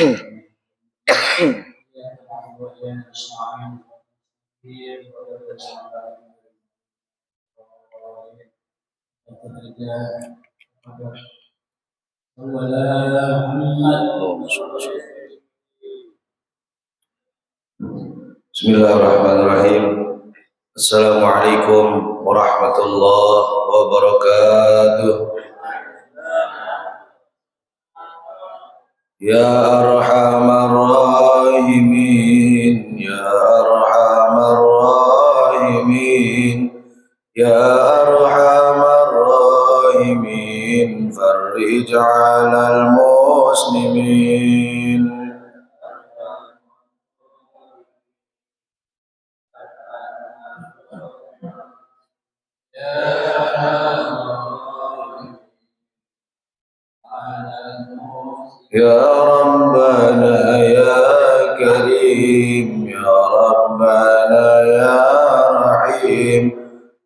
Bismillahirrahmanirrahim. Assalamualaikum warahmatullahi wabarakatuh. Ya arhamar rahimin, ya arhamar rahimin, ya arhamar rahimin, farrij 'alal muslimin. Ya Rabbana ya Karim, ya Rabbana ya Rahim,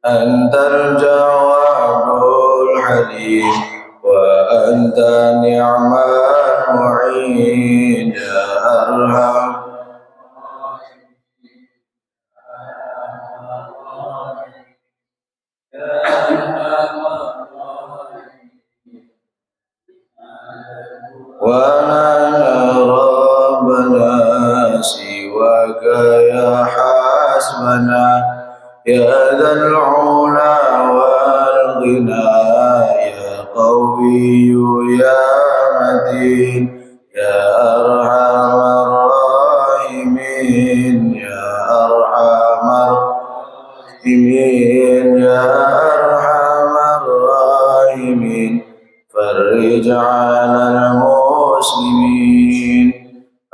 Antal Jawadul Halim, wa anta ni'mal mu'in, ya Arham. ولا ربنا سواك يا حسبنا يا ذا العلا والغنى يا قوي يا متين يا أرحم الراحمين يا أرحم الراحمين يا أرحم الراحمين فرج على المسلمين.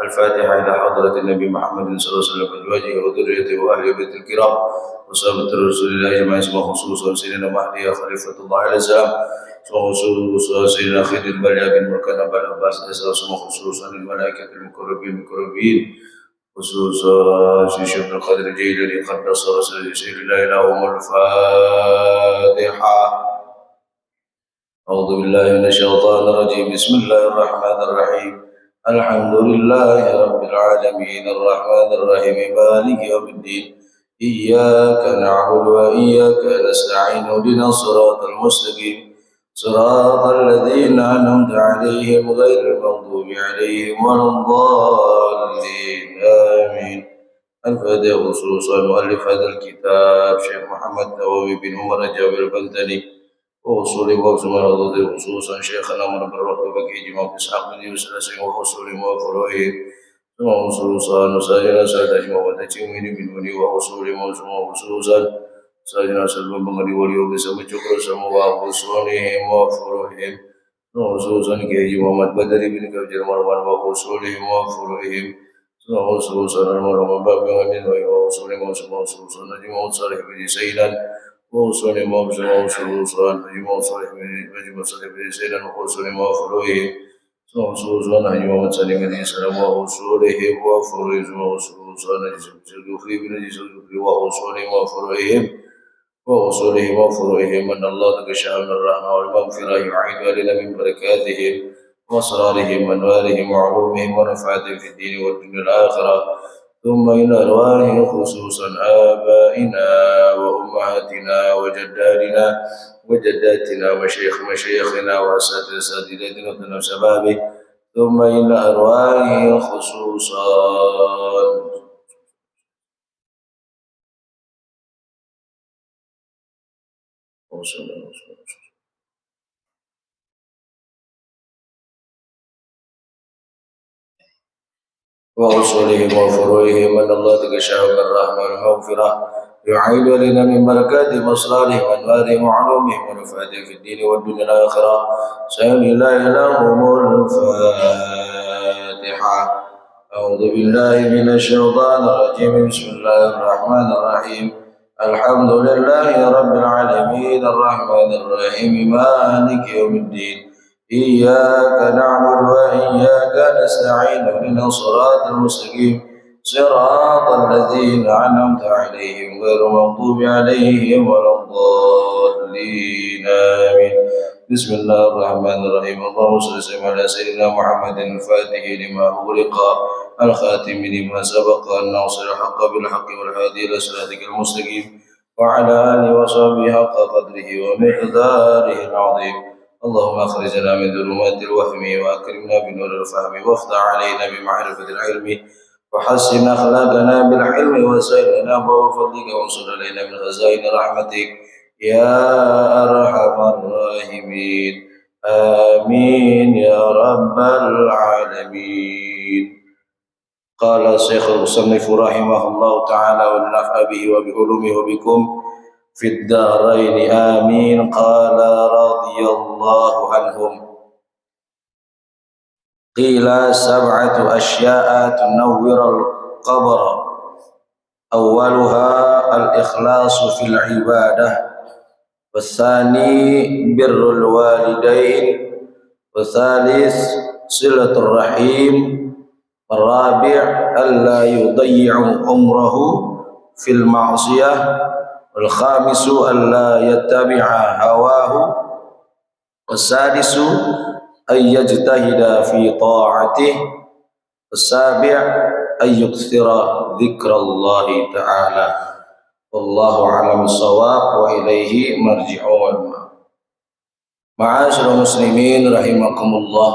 الفاتحة إلى حضرة النبي محمد صلى الله عليه وسلم وأزواجه وذريته وأهل بيت الكرام وصحابة رسول الله أجمعين وخصوصا سيدنا مهدي خليفة الله عليه السلام وخصوصا سيدنا خضر بليا بن مركان أبا العباس وخصوصا الملائكة المقربين خصوصا شيخ القدر الجيلاني قدس رسول الله لهم الفاتحة. أعوذ بالله من الشيطان الرجيم. بسم الله الرحمن الرحيم. الحمد لله رب العالمين الرحمن الرحيم مالك يوم الدين إياك نعبد وإياك نستعين اهدنا الصراط المستقيم صراط الذين أنعمت عليهم غير المغضوب عليهم ولا الضالين آمين. الفاتحة. خصوصا مؤلف هذا الكتاب شيخ محمد نووي بن عمر الجابر البغدادي وأصول وأصول الأرض خصوصا شيخنا من برة بكي جماعة إسحاق بن يوسف وأصول وفروعه وخصوصا ساجنا سادة وتجمعين من وني وأصول وخصوصا ساجنا سلم بن ولي وبسم شكر سم وأصولهم وفروعهم وخصوصا كي جماعة بدر بن كبير مروان وأصولهم وفروعهم وخصوصا المرحوم باب من وأصولهم وخصوصا جماعة صالح بن سيدنا وصول ما بسم وصول نجم صالح نجم صالح بن سيدنا وصول ما فروه وصول نجم صالح بن سلام وصوله وفروه وصول نجم صالح بن سلام وصول ما فروه وصوله وفروه من الله تكشف من الرحمة والمغفرة يعيد علينا من بركاتهم وأسرارهم وأنوارهم وعلومهم ونفعاتهم في الدين والدنيا والآخرة. ثم إلى أرواحهم خصوصا آبائنا وأمهاتنا وجداتنا مشايخنا وأساتذتنا وشبابه. ثم إلى أرواحهم خصوصا وأصولهم وفروعهم من الله تكشف بالرحمة والمغفرة يعيد لنا من بركات أسرارهم وأنوارهم وعلومهم ونفعاتهم في الدين والدنيا والآخرة. سامي لا لهم الفاتحة. أعوذ بالله من الشيطان الرجيم. بسم الله الرحمن الرحيم. الحمد لله رب العالمين الرحمن الرحيم مالك يوم الدين إياك نعبد وإياك نستعين اهدنا الصراط المستقيم صراط الذين أنعمت عليهم غير المغضوب عليهم ولا الضالين آمين. بسم الله الرحمن الرحيم. اللهم صل وسلم على سيدنا محمد الفاتح لما أغلق الخاتم لما سبق الناصر الحق بالحق والهادي إلى صراطك المستقيم وعلى آله وصحبه حق قدره ومقداره العظيم. اللهم أخرجنا من ظلمات الوهم وأكرمنا بنور الفهم وافتح علينا بمعرفة العلم وحسن أخلاقنا بالحلم وسهل لنا أبواب فضلك وانصر علينا من خزائن رحمتك يا أرحم الراحمين آمين يا رب العالمين. قال الشيخ المصنف رحمه الله تعالى والنفع به وبعلومه وبكم في الدارين آمين. قال رضي الله عنهم قيل 7 أشياء تنور القبر أولها الإخلاص في العبادة والثاني بر الوالدين والثالث صلة الرحيم والرابع ألا يضيع عمره في المعصية والخامس ألا يتبع هواه والسادس أن يجتهد في طاعته والسابع أن يكثر ذكر الله تعالى والله أعلم الصواب وإليه مرجعون. Ma'asyiral muslimin rahimakumullah,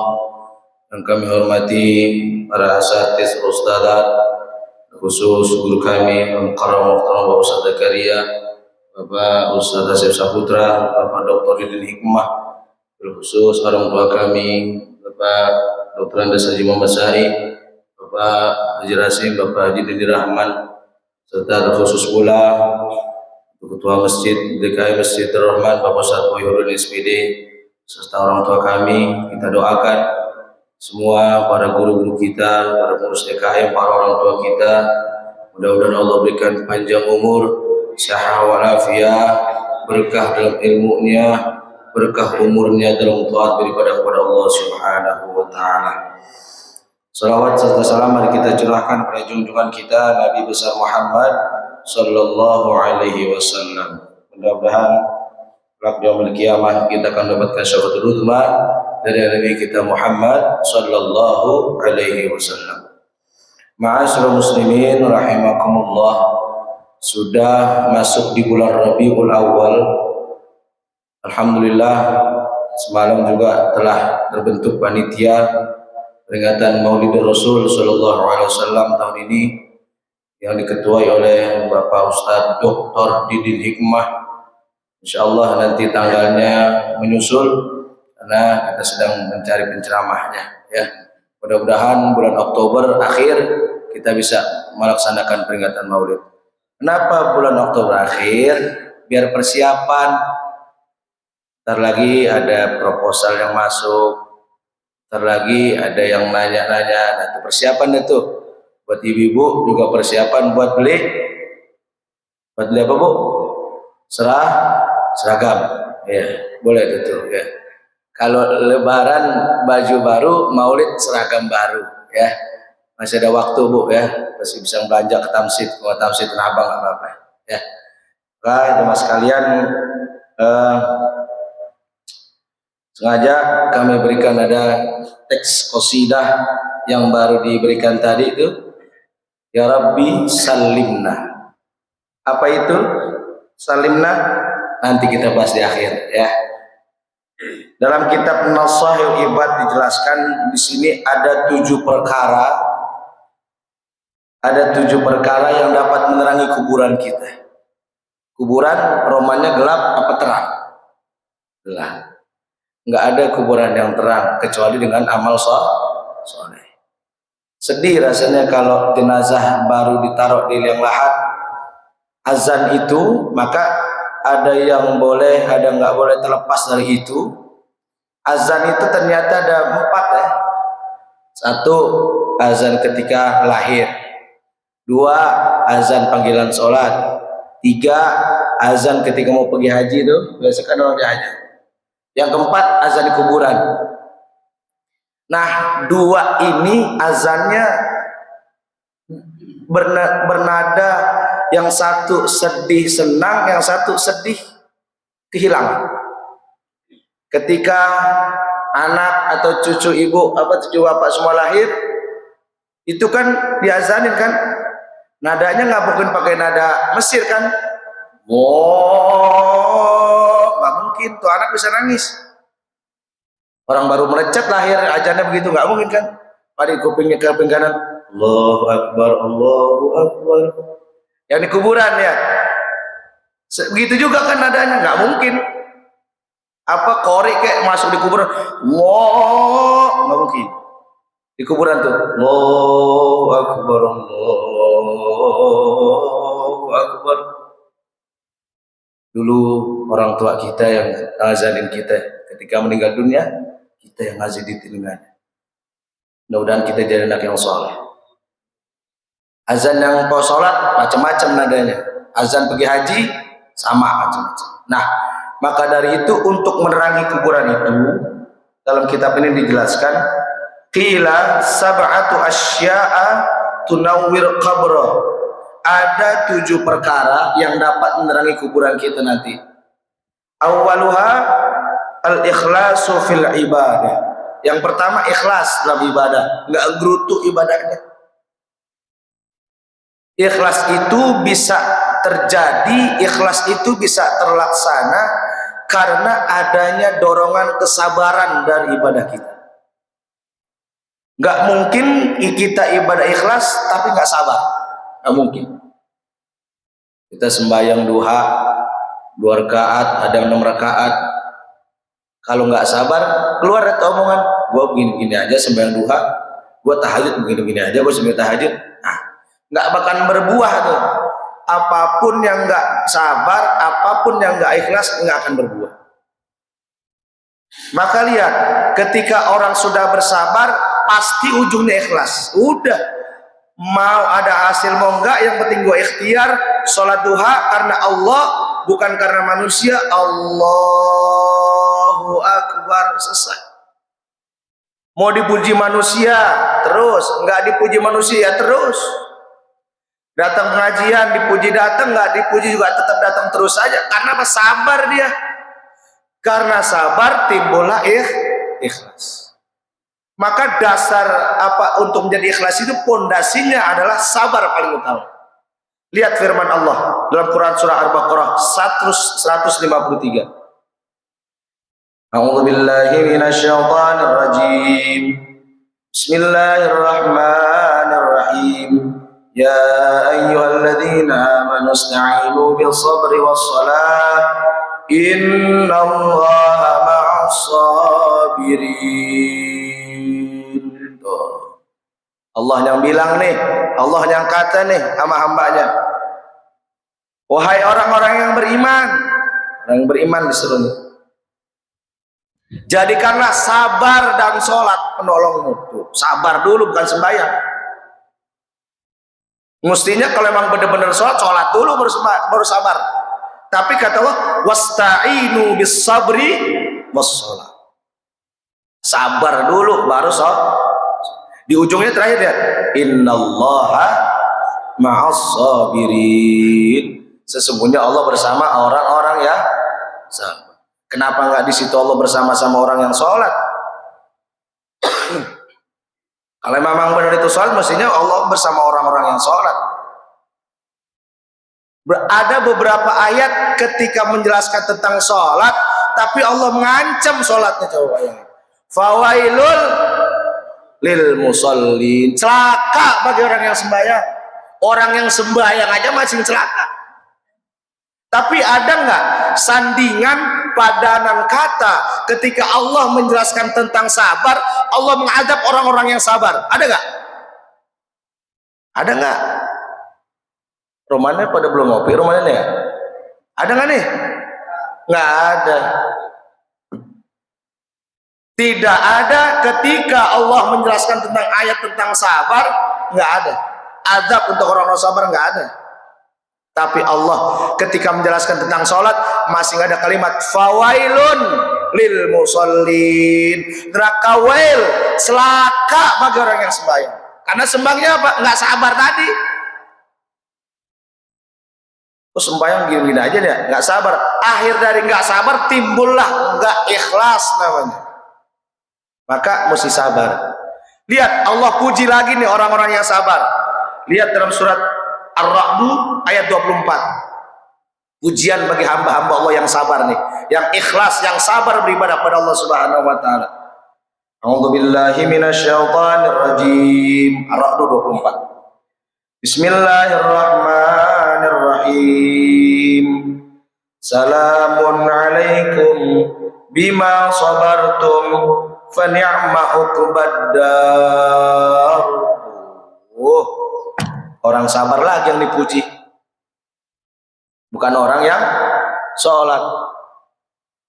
yang kami hormati para asatiz ustadzat, khusus guru kami Al-Mukarram Bapak Ustadz Zakaria, Bapak Ustadz Asep Saputra, Bapak Dr. Didin Hikmah, khusus orang tua kami Bapak Dr. Andes Haji Muhammad Said, Bapak Haji Rasim, Bapak Haji Didi Rahman, serta khusus pula Ketua Masjid DKI Masjid Ar-Rahman Bapak Ustadz Wahyudin SPD, serta orang tua kami. Kita doakan semua para guru-guru kita, para pengurus DKI, para orang tua kita, mudah-mudahan Allah berikan panjang umur, sehat walafiat, berkah dalam ilmunya, berkah umurnya dalam taat beribadah kepada Allah Subhanahu wa taala. Salawat serta salam mari kita curahkan pada junjungan kita Nabi besar Muhammad sallallahu alaihi wasallam. Mudah-mudahan kelak yaumul kiamah kita akan mendapatkan syafaatul uzma dari Nabi kita Muhammad sallallahu alaihi wasallam. Ma'asyiral muslimin rahimakumullah, sudah masuk di bulan Rabiul Awal. Alhamdulillah, semalam juga telah terbentuk panitia peringatan Maulid Rasul sallallahu alaihi wasallam tahun ini yang diketuai oleh Bapak Ustadz Dr. Didin Hikmah. Insyaallah nanti tanggalnya menyusul karena kita sedang mencari penceramahnya ya. Mudah-mudahan bulan Oktober akhir kita bisa melaksanakan peringatan Maulid. Kenapa bulan Oktober akhir? Biar persiapan. Ntar lagi ada proposal yang masuk, ntar lagi ada yang nanya-nanya. Nah, itu persiapan itu. Buat ibu-ibu juga persiapan buat beli apa Bu? Seragam. Ya, boleh itu ya. Kalau lebaran baju baru, Maulid seragam baru ya. Masih ada waktu Bu ya. Masih bisa belanja ke Tamsid, kalau Tamsid Tanah Abang enggak apa-apa ya. Nah, teman sekalian, sengaja kami berikan ada teks qasidah yang baru diberikan tadi itu, Ya Rabbi Salimna. Apa itu Salimna? Nanti kita bahas di akhir ya. Dalam kitab Nasahil Ibad dijelaskan di sini ada 7 perkara. Ada 7 perkara yang dapat menerangi kuburan kita. Kuburan romannya gelap apa terang? Gelap. Enggak ada kuburan yang terang kecuali dengan amal soleh. Sedih rasanya kalau jenazah baru ditaruh di liang lahat, azan itu, maka ada yang boleh, ada nggak boleh terlepas dari itu. Azan itu ternyata ada 4 ya. 1, azan ketika lahir. 2, azan panggilan sholat. 3, azan ketika mau pergi haji itu, biasakan orang haji. Yang keempat, azan di kuburan. Nah, 2 ini azannya bernada, yang satu sedih senang, yang satu sedih kehilangan. Ketika anak atau cucu ibu cucu bapak semua lahir, itu kan diazanin kan, nadanya nggak mungkin pakai nada Mesir kan. Nggak mungkin tuh anak bisa nangis. Orang baru melecet lahir ajannya begitu, nggak mungkin kan. Pada kupingnya ke kuping kanan, Allahu Akbar, Allahu Akbar. Yang di kuburan ya, begitu juga kan nadanya, nggak mungkin. Apa korek kayak masuk di kuburan, wow, nggak mungkin. Di kuburan tuh, Allahu Akbar, Allahu Akbar. Dulu orang tua kita yang azanin kita ketika meninggal dunia, kita yang azan di telinganya. Mudah-mudahan kita jadi anak yang soleh. Azan yang mau sholat macam-macam nadanya. Azan pergi haji sama macam-macam. Nah, maka dari itu untuk menerangi kuburan itu, dalam kitab ini dijelaskan, qila sab'atu asya'a tunawwir qabra. Ada 7 perkara yang dapat menerangi kuburan kita nanti. Awwaluha al-ikhlasu fil ibadah. Yang pertama ikhlas dalam ibadah, nggak gerutu ibadahnya. Ikhlas itu bisa terjadi, ikhlas itu bisa terlaksana karena adanya dorongan kesabaran dari ibadah kita. Nggak mungkin kita ibadah ikhlas tapi nggak sabar, nggak mungkin. Kita sembahyang duha 2 rakaat, ada 6 rakaat. Kalau nggak sabar, keluar dari omongan, gue begini-begini aja sembahyang duha, gue tahajud begini-begini aja, gue sembahyang tahajud. Nah, nggak bakal berbuah tuh. Apapun yang nggak sabar, apapun yang nggak ikhlas, nggak akan berbuah. Maka lihat, ketika orang sudah bersabar, pasti ujungnya ikhlas. Udah, mau ada hasil mau enggak, yang penting gue ikhtiar sholat duha karena Allah, bukan karena manusia. Allahu Akbar, selesai. Mau dipuji manusia terus, nggak dipuji manusia terus. Datang pengajian dipuji datang, nggak dipuji juga tetap datang terus saja. Karena apa? Sabar dia. Karena sabar timbullah ikhlas. Maka dasar untuk menjadi ikhlas itu pondasinya adalah sabar paling utama. Lihat firman Allah dalam Quran surah Al-Baqarah 153. A'udzu billahi minasyaitonir rajim. Bismillahirrahmanirrahim. Ya ayyuhalladzina amanu ista'inu bis-sabri was-salah. Innallaha ma'as-sabirin. Allah yang bilang nih, Allah yang kata nih sama hambanya, wahai orang-orang yang beriman, orang yang beriman disuruh nih, jadikanlah sabar dan sholat penolongmu. Tuh, sabar dulu, bukan sembahyang. Mestinya kalau memang benar-benar sholat dulu baru sabar. Tapi kata Allah, wasta'inu bis sabri was sholat. Sabar dulu baru sholat. Di ujungnya terakhir ya, innallaha ma'as-sabirin. Sesungguhnya Allah bersama orang-orang yang sabar. Kenapa nggak di situ Allah bersama-sama orang yang sholat? Kalau memang benar itu sholat, mestinya Allah bersama orang-orang yang sholat. Ada beberapa ayat ketika menjelaskan tentang sholat, tapi Allah mengancam sholatnya. Coba bayangin. Fawailul lil musallin, celaka bagi orang yang sembahyang. Orang yang sembahyang aja masih celaka. Tapi ada nggak sandingan padanan kata ketika Allah menjelaskan tentang sabar, Allah mengadab orang-orang yang sabar? Ada nggak? Ada nggak? Romannya pada belum ngopi, romannya ya? Ada nggak nih? Nggak ada. Tidak ada ketika Allah menjelaskan tentang ayat tentang sabar, nggak ada. Azab untuk orang-orang sabar nggak ada. Tapi Allah ketika menjelaskan tentang sholat masih ada kalimat fawailun lil musallin. Neraka wail, celaka bagi orang yang sembahyang. Karena sembahnya apa? Nggak sabar tadi. Oh sembahyang gini-gini aja deh, nggak sabar. Akhir dari nggak sabar timbullah nggak ikhlas namanya. Maka mesti sabar. Lihat Allah puji lagi nih orang-orang yang sabar. Lihat dalam surat Ar-Ra'd ayat 24. Pujian bagi hamba-hamba Allah yang sabar nih, yang ikhlas, yang sabar beribadah pada Allah Subhanahu wa taala. A'udzubillahi minasyaitonir rajim. Ar-Ra'd 24. Bismillahirrahmanirrahim. Salamun alaikum bima sabartum fa ni'ma uqbaddar. Orang sabar lagi yang dipuji, bukan orang yang sholat.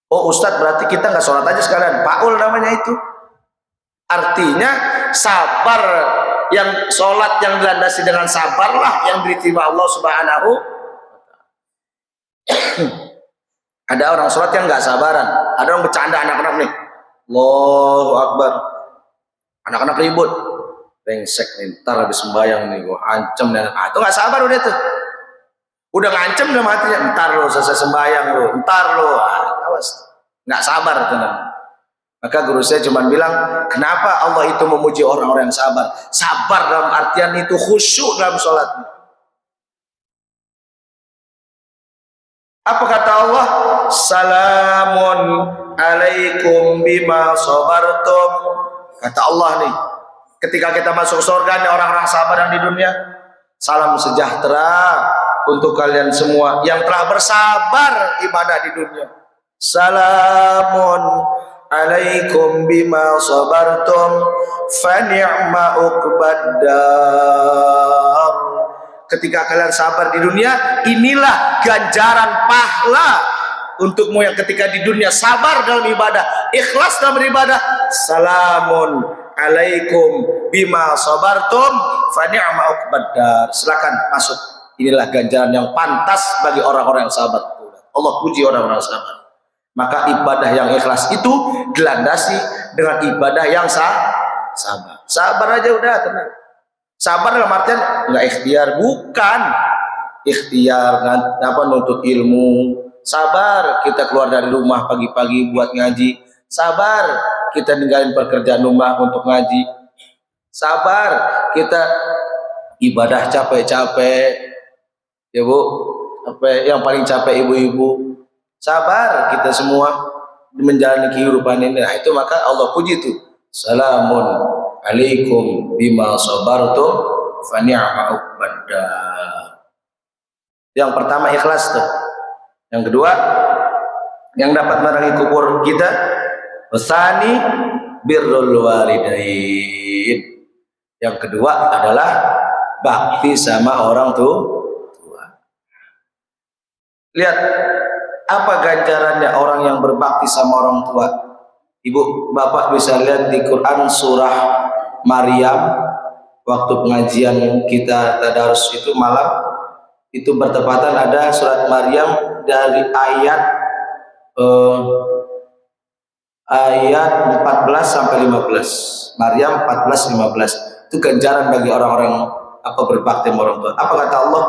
Oh Ustadz, berarti kita nggak sholat aja sekalian? Paul namanya itu. Artinya sabar, yang sholat yang dilandasi dengan sabarlah yang diterima Allah Subhanahu. Ada orang sholat yang nggak sabaran, ada orang bercanda anak-anak nih, Allahu Akbar, anak-anak ribut, brengsek nih, ntar habis sembahyang nih, gua ancam nih, itu nggak sabar udah tuh, udah ngancem udah matinya, ntar lo selesai sembahyang lo, ntar lo, awas, nggak sabar teman. Maka guru saya cuma bilang, kenapa Allah itu memuji orang-orang yang sabar? Sabar dalam artian itu khusyuk dalam sholatnya. Apa kata Allah? Salamun alaikum bima sabartum. Kata Allah nih, ketika kita masuk surga nih orang-orang sabar yang di dunia, salam sejahtera untuk kalian semua yang telah bersabar ibadah di dunia. Salamun alaikum bima sabartum fa ni'ma uqbaddar. Ketika kalian sabar di dunia, inilah ganjaran pahala untukmu yang ketika di dunia sabar dalam ibadah, ikhlas dalam beribadah. Salamun alaikum bima sabartum fa ni'ma uqbaddar. Silakan masuk. Inilah ganjaran yang pantas bagi orang-orang yang sabar. Allah puji orang-orang sabar. Maka ibadah yang ikhlas itu dilandasi dengan ibadah yang sabar. Sabar aja udah tenang. Sabar dalam artian nggak ikhtiar, bukan ikhtiar apa nuntut ilmu. Sabar kita keluar dari rumah pagi-pagi buat ngaji. Sabar kita ninggalin pekerjaan rumah untuk ngaji. Sabar kita ibadah capek-capek, ya Bu. Apa yang paling capek ibu-ibu. Sabar kita semua menjalani kehidupan ini. Nah, itu maka Allah puji itu. Salamun alaikum bima sabartum fa ni'ma uqbaddar. Yang pertama ikhlas tuh. Yang kedua yang dapat menerangi kubur kita, wasani birrul walidain. Yang kedua adalah bakti sama orang tua. Lihat apa ganjarannya orang yang berbakti sama orang tua. Ibu, bapak bisa lihat di Quran surah Maryam, waktu pengajian kita tadarus itu malam, itu bertepatan ada surat Maryam dari ayat 14 sampai 15. Maryam 14-15. Itu ganjaran bagi orang-orang apa berbakti sama orang tua. Apa kata Allah?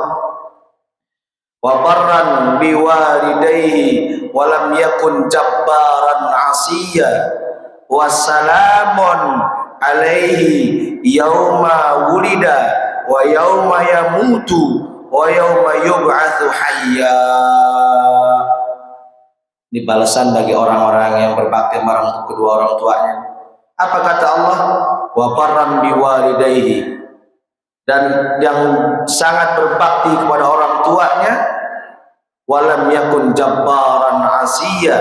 Wa barran biwalidayhi wa lam yakun jabbaran 'asiyya wa salamun alaihi yauma wulida wa yauma yamutu wa yauma yub'atsu hayya. Ini balasan bagi orang-orang yang berbakti sama kedua orang tuanya. Apa kata Allah? Wa barran biwalidayhi, dan yang sangat berbakti kepada orang tuanya, walam yakun jabbaran asiyya,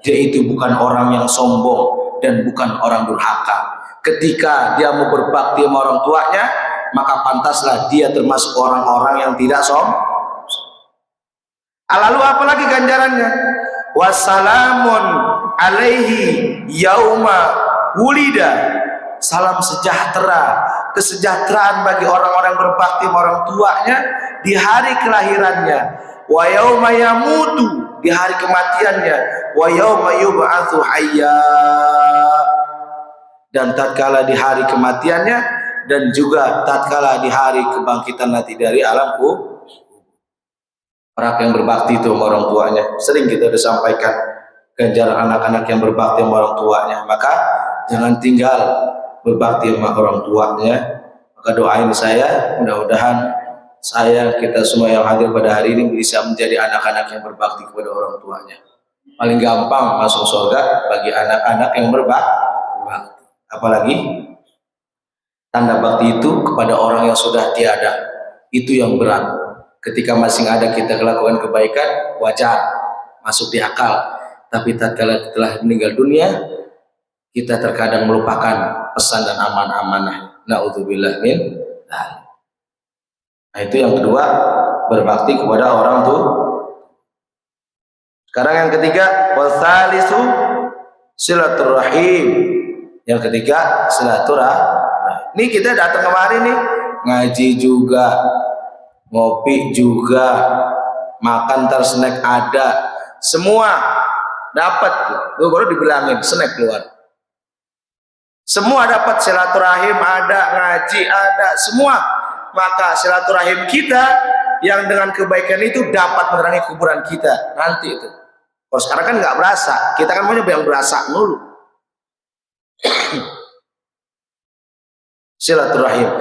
dia itu bukan orang yang sombong dan bukan orang durhaka. Ketika dia mau berbakti sama orang tuanya, maka pantaslah dia termasuk orang-orang yang tidak sombong. Lalu apa lagi ganjarannya? Wassalamun alaihi yauma wulida, salam sejahtera, kesejahteraan bagi orang-orang berbakti sama orang tuanya di hari kelahirannya, wa yauma yamutu, di hari kematiannya, wa yauma yub'atsu hayya, dan tatkala di hari kematiannya dan juga tatkala di hari kebangkitan nanti dari alam kubur. Orang yang berbakti itu sama orang tuanya. Sering kita udah sampaikan ganjaran anak-anak yang berbakti sama orang tuanya. Maka jangan tinggal berbakti sama orang tuanya. Maka doain saya, mudah-mudahan kita semua yang hadir pada hari ini bisa menjadi anak-anak yang berbakti kepada orang tuanya. Paling gampang masuk surga bagi anak-anak yang berbakti. Apalagi tanda bakti itu kepada orang yang sudah tiada, itu yang berat. Ketika masih ada kita melakukan kebaikan, wajar, masuk di akal. Tapi tatkala telah meninggal dunia, kita terkadang melupakan pesan dan amanah. Na'udzubillah min dzalik. Nah, itu yang kedua, berbakti kepada orang tua. Sekarang yang ketiga, wasalisu silaturahim. Yang ketiga, silaturahim. Ini kita datang kemari nih, ngaji juga, ngopi juga, makan snack ada, semua dapat. Lu baru dibilangin snack keluar. Semua dapat, silaturahim ada, ngaji ada, semua. Maka silaturahim kita yang dengan kebaikan itu dapat menerangi kuburan kita nanti itu. Kalau sekarang kan nggak berasa, kita kan maunya yang berasa dulu. Silaturahim.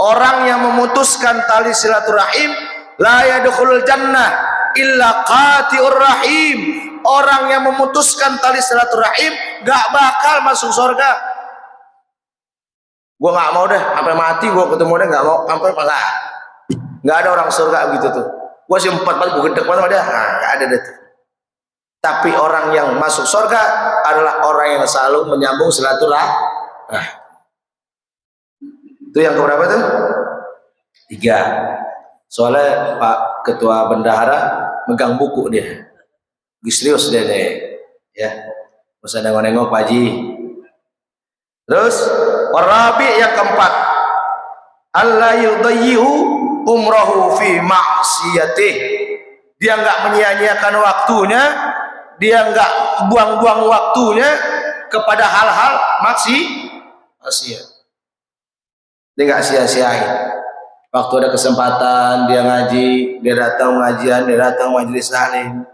Orang yang memutuskan tali silaturahim la yadkhulul jannah illa qati'ur rahim. Orang yang memutuskan tali silaturahim nggak bakal masuk surga. Gua nggak mau deh sampai mati gua ketemu dia, nggak mau sampai malah. Nggak ada orang surga begitu tuh. Gua sih 4 kali gua gedek banget sama dia, nggak ada deh tuh. Tapi orang yang masuk surga adalah orang yang selalu menyambung silaturahim. Nah, itu yang keberapa tuh? 3. Soalnya Pak Ketua Bendahara megang buku dia, serius dia deh, ya. Usah nengok-nengok Pak Haji. Terus warabi yang keempat, alla yudayyi'u umrahu fi ma'siyatih. Dia enggak menyia-nyiakan waktunya, dia enggak buang-buang waktunya kepada hal-hal maksiat. Dia enggak sia-siain. Waktu ada kesempatan dia ngaji, dia datang pengajian, dia datang majelis taklim.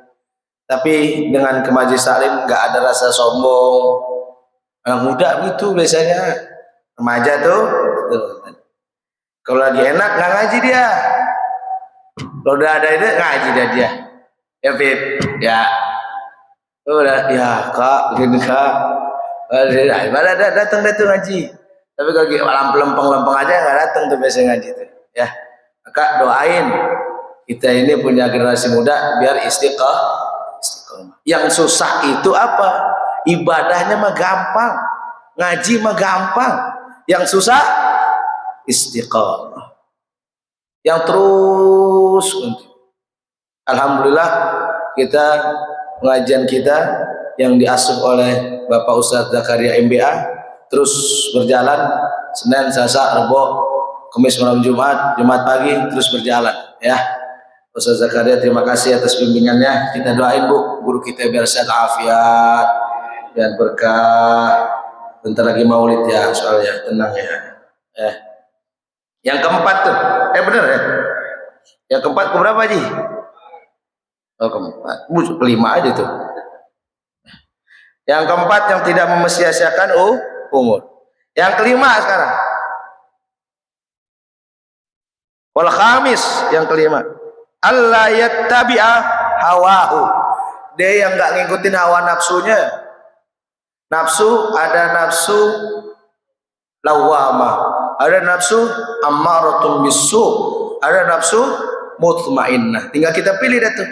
Tapi dengan ke majelis taklim enggak ada rasa sombong. Anak muda gitu biasanya, remaja tuh. Kalau lagi enak nggak ngaji dia. Kalau udah ada itu ngaji dia. Ya Fit, ya. Udah, ya Kak, gini Kak. Ada datang ngaji. Tapi kalau lempeng aja nggak datang tuh biasanya ngaji tuh. Ya, Kak doain kita ini punya generasi muda biar istiqomah. Yang susah itu apa? Ibadahnya mah gampang, ngaji mah gampang. Yang susah istiqomah, yang terus. Alhamdulillah kita pengajian kita yang diasuh oleh Bapak Ustadz Zakaria MBA terus berjalan. Senin, Selasa, Rabu, Kamis, malam, Jumat pagi terus berjalan, ya. Ustadz Zakaria terima kasih atas bimbingannya. Kita doain Bu, guru kita biar sehat afiat dan berkah. Bentar lagi maulid ya, soalnya tenang ya. Yang keempat tuh, bener ya? Yang keempat keberapa Ji? Oh keempat, kelima aja tuh. Yang keempat yang tidak mesia-siakan umur. Yang kelima sekarang. Wal khamis, yang kelima. Allah yattabi'a hawahu. Dia yang nggak ngikutin hawa nafsunya. Nafsu, ada nafsu lawamah, ada nafsu ammaratun bisu, ada nafsu mutmainnah. Tinggal kita pilih dah tuh.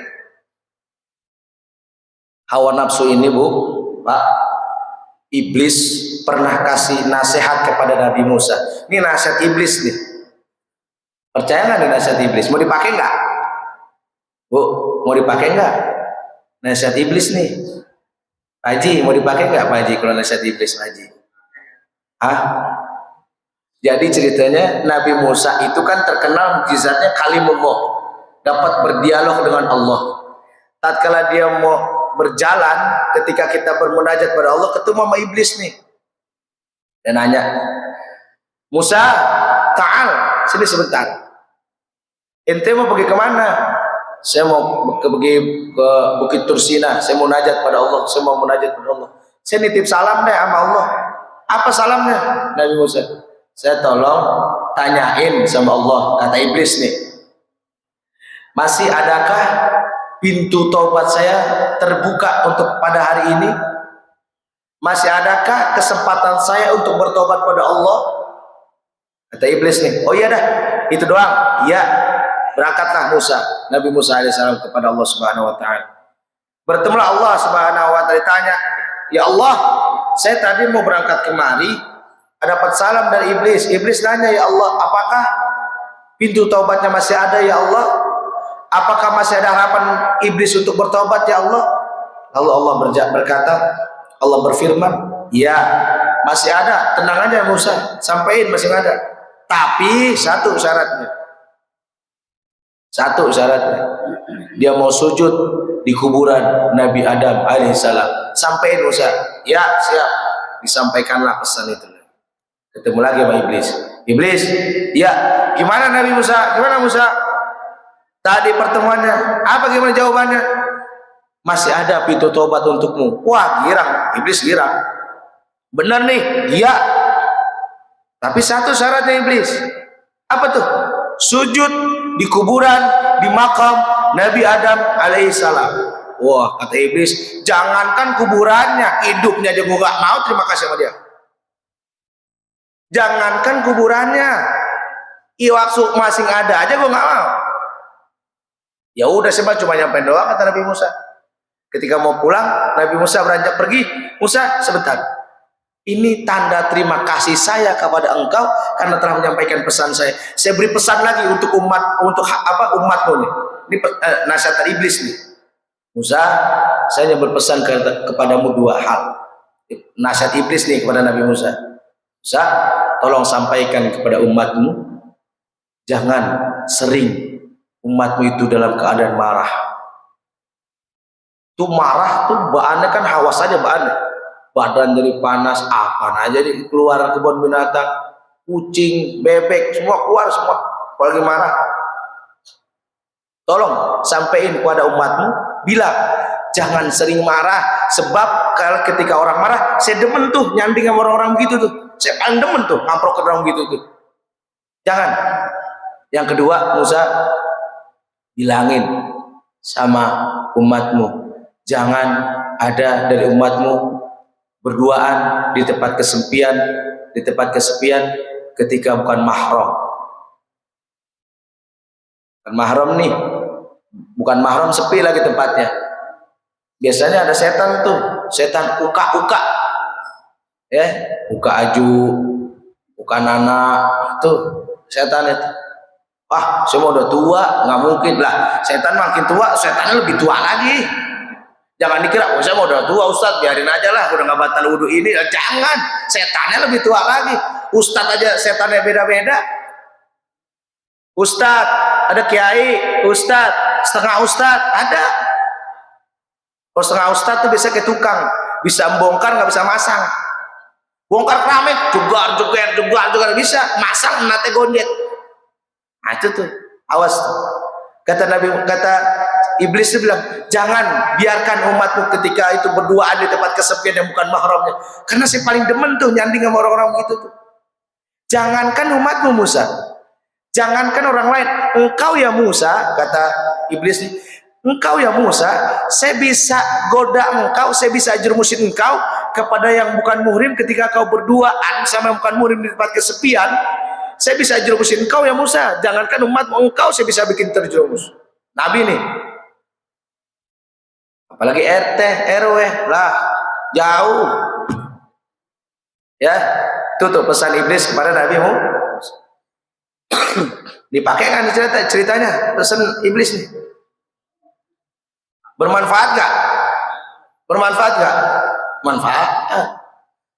Hawa nafsu ini Bu, Pak, iblis pernah kasih nasihat kepada Nabi Musa. Ini nasihat iblis nih. Percaya nggak nih nasihat iblis? Mau dipakai nggak? Bu, mau dipakai nggak? Nasihat iblis nih. Pak Haji, mau dipakai nggak Pak Haji kalau nasihat iblis Pak Haji? Jadi ceritanya Nabi Musa itu kan terkenal mukjizatnya kalimullah, dapat berdialog dengan Allah. Tatkala dia mau berjalan, ketika kita bermunajat pada Allah, ketemu sama iblis nih. Dan nanya, Musa, ta'al, sini sebentar. Ente mau pergi kemana? Saya mau pergi ke Bukit Tursina, saya mau munajat pada Allah, saya mau munajat pada Allah. Saya nitip salam deh sama Allah. Apa salamnya? Nabi Musa, saya tolong tanyain sama Allah, kata iblis nih, masih adakah pintu taubat saya terbuka untuk pada hari ini? Masih adakah kesempatan saya untuk bertobat pada Allah? Kata iblis nih, oh iya dah, itu doang. Iya, berangkatlah Nabi Musa alaihissalam kepada Allah Subhanahu wa taala. Bertemulah Allah Subhanahu wa taala, ditanya, "Ya Allah, saya tadi mau berangkat kemari, dapat salam dari iblis. Iblis nanya, ya Allah, apakah pintu taubatnya masih ada ya Allah? Apakah masih ada harapan iblis untuk bertobat ya Allah?" Lalu Allah berkata, Allah berfirman, ya masih ada, tenang aja Musa, sampaikan masih ada. Tapi satu syaratnya, dia mau sujud di kuburan Nabi Adam alaihissalam. Sampaikan Musa, ya siap. Disampaikanlah pesan itu. Ketemu lagi sama iblis, ya gimana Nabi Musa, gimana Musa tadi pertemuannya, apa gimana jawabannya? Masih ada pintu tobat untukmu. Wah, girang, iblis girang. Benar nih, iya. Tapi satu syaratnya iblis. Apa tuh? Sujud di kuburan, di makam Nabi Adam alaihissalam. Wah, kata iblis, jangankan kuburannya, hidupnya aja gua gak mau terima kasih sama dia. Jangankan kuburannya, waktu masih ada aja gua gak mau. Ya udah, sebab cuma nyampein doang, kata Nabi Musa. Ketika mau pulang, Nabi Musa beranjak pergi. Musa, sebentar. Ini tanda terima kasih saya kepada engkau karena telah menyampaikan pesan saya. Saya beri pesan lagi untuk umatmu nih. Ini nasihat iblis nih. Musa, saya hanya berpesan kepadamu dua hal. Nasihat iblis nih kepada Nabi Musa. Musa, tolong sampaikan kepada umatmu, jangan sering umatmu itu dalam keadaan marah. Tuh marah tuh bahannya kan hawa saja, badan jadi panas, apa aja di keluar kebun binatang, kucing, bebek, semua keluar semua, apalagi marah. Tolong sampaikan kepada umatmu, bilang jangan sering marah, sebab kalau ketika orang marah, saya demen tuh nyanding sama orang-orang begitu tuh, saya paling demen tuh ngamprok ke orang gitu tuh. Jangan. Yang kedua, Musa, bilangin sama umatmu, jangan ada dari umatmu berduaan di tempat kesepian ketika bukan mahram. Bukan mahram nih, bukan mahram, sepi lagi tempatnya. Biasanya ada setan tuh, setan uka ya, uka aju, uka nana, tuh setan itu. Wah, saya udah tua, nggak mungkin lah. Setan makin tua, setannya lebih tua lagi. Jangan dikira, saya mau udah tua Ustadz, biarin aja lah, udah nggak batal wudhu ini. Jangan, setannya lebih tua lagi. Ustadz aja setannya beda-beda. Ustadz, ada kiai, Ustadz, setengah Ustadz, ada. Kalau setengah Ustadz tuh biasa kayak tukang, bisa membongkar nggak bisa masang. Bongkar keramik, juga bisa, masang nate gondet. Nah itu tuh, awas tuh. Kata iblis itu bilang, jangan biarkan umatmu ketika itu berduaan di tempat kesepian yang bukan mahramnya, karena saya paling demen tuh nyanding sama orang-orang begitu tuh. Jangankan umatmu Musa, jangankan orang lain, engkau ya Musa, kata iblis nih, engkau ya Musa, saya bisa goda engkau, saya bisa jermusin engkau kepada yang bukan muhrim ketika kau berduaan sama yang bukan muhrim di tempat kesepian. Saya bisa jermusin engkau ya Musa, jangankan umatmu, engkau saya bisa bikin terjerumus. Nabi nih, apalagi RT RW lah, jauh ya. Itu tuh pesan iblis kepada Nabi mu. Dipakai kan ceritanya pesan iblis nih. Bermanfaat gak? Manfaat.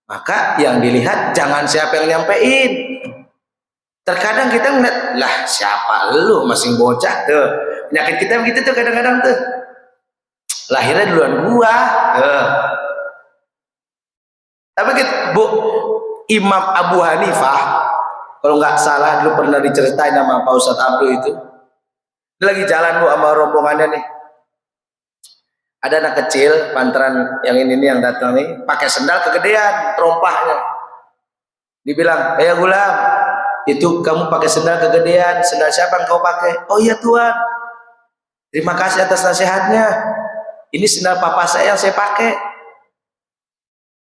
Maka yang dilihat jangan siapa yang nyampein. Terkadang kita ngeliat, lah siapa lu masih bocah tuh. Penyakit kita begitu tuh kadang-kadang tuh. Lahirnya duluan gua. Tapi Bu, Imam Abu Hanifah, kalau nggak salah dulu pernah diceritain sama Pak Ustadz Abdul itu, Dia lagi jalan Bu sama rombongannya nih. Ada anak kecil, pantaran yang ini nih yang datang nih, pakai sendal kegedean, terompahnya. Dibilang, gulam, itu kamu pakai sendal kegedean, sendal siapa yang kau pakai? Oh iya Tuhan, terima kasih atas nasihatnya. Ini sendal papa saya yang saya pakai.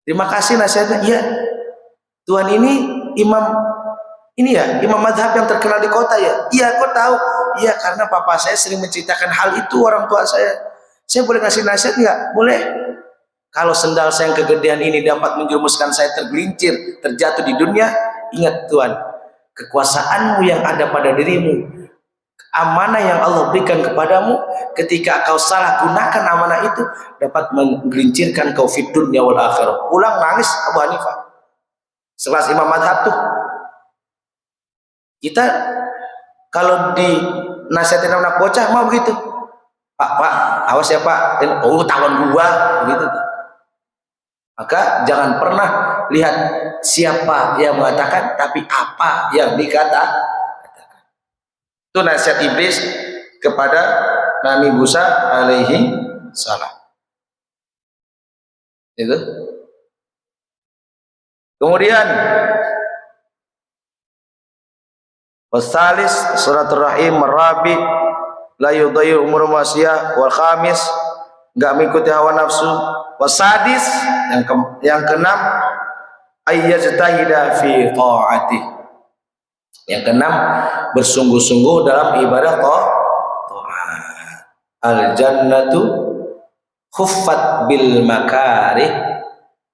Terima kasih nasihatnya. Iya, Tuhan ini imam madhab yang terkenal di kota ya. Iya, kau tahu? Iya, karena papa saya sering menceritakan hal itu orang tua saya. Saya boleh ngasih nasihat nggak? Boleh. Kalau sendal saya yang kegedean ini dapat menjerumuskan saya tergelincir, terjatuh di dunia, ingat Tuhan, kekuasaanmu yang ada pada dirimu, amanah yang Allah berikan kepadamu, ketika kau salah gunakan amanah itu, dapat menggelincirkan kau fid dunya wal akhirah. Pulang nangis Abu Hanifah. Sekelas imam madhab tuh. Kita kalau di nasihatin anak bocah mau begitu. Pak, awas ya Pak. Oh, tawan gua begitu tuh. Maka jangan pernah lihat siapa yang mengatakan, tapi apa yang dikatakan. Itu nasihat iblis kepada Nabi Musa alaihi salam. Itu. Kemudian wasalis suratul rahim merabi la yudayyu umur masyiyah wal khamis enggak mengikuti hawa nafsu, wasadis yang keenam ayyajtahida fi taati, yang keenam bersungguh-sungguh dalam ibadah taat. Al jannatu khuffat bil makarih,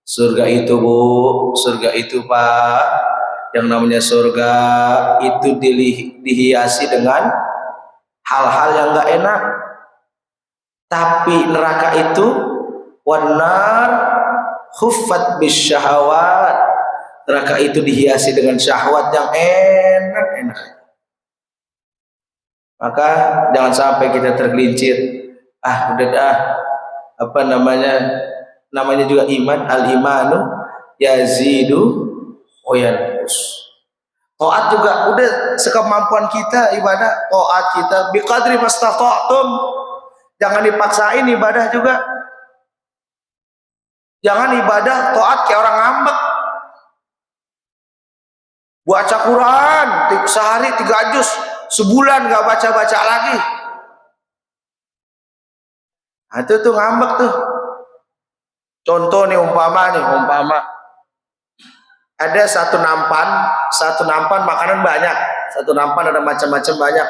surga itu Bu, surga itu Pak, yang namanya surga itu dihiasi dengan hal-hal yang enggak enak. Tapi neraka itu wanar khuffat bisyahawat, neraka itu dihiasi dengan syahwat yang enak-enak. Maka jangan sampai kita tergelincir. Udah dah, apa namanya juga iman, al imanu yazidu wa yanqus. Taat juga udah sekemampuan kita, ibadah taat kita biqadri mastata'tum. Jangan dipaksain ibadah juga. Jangan ibadah taat kayak orang ngambek. Baca Quran sehari 3 juz, sebulan nggak baca-baca lagi. Nah, itu tuh ngambek tuh. Contoh nih umpama ada satu nampan makanan banyak, satu nampan ada macam-macam banyak,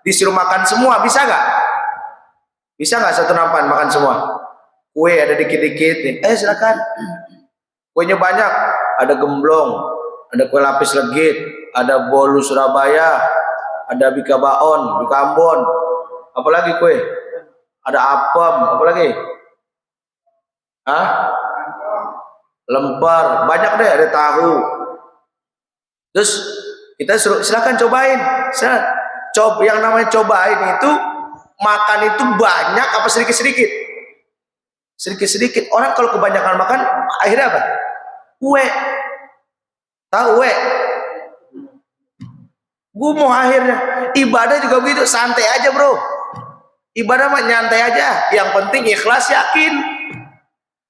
disuruh makan semua, bisa nggak? Bisa nggak satu nampan makan semua? Kue ada dikit-dikit nih, silakan. Kuenya banyak, ada gemblong, ada kue lapis legit, ada bolu Surabaya, ada bika baon, bika Ambon, apalagi kue, ada apem, apalagi? Lemper, banyak deh, ada tahu. Terus kita suruh silakan cobain. Yang namanya cobain itu makan itu banyak apa sedikit-sedikit? Sedikit-sedikit. Orang kalau kebanyakan makan akhirnya apa? Kue. Tahu kue? Gumoh akhirnya. Ibadah juga begitu, santai aja bro. Ibadah mah nyantai aja. Yang penting ikhlas, yakin.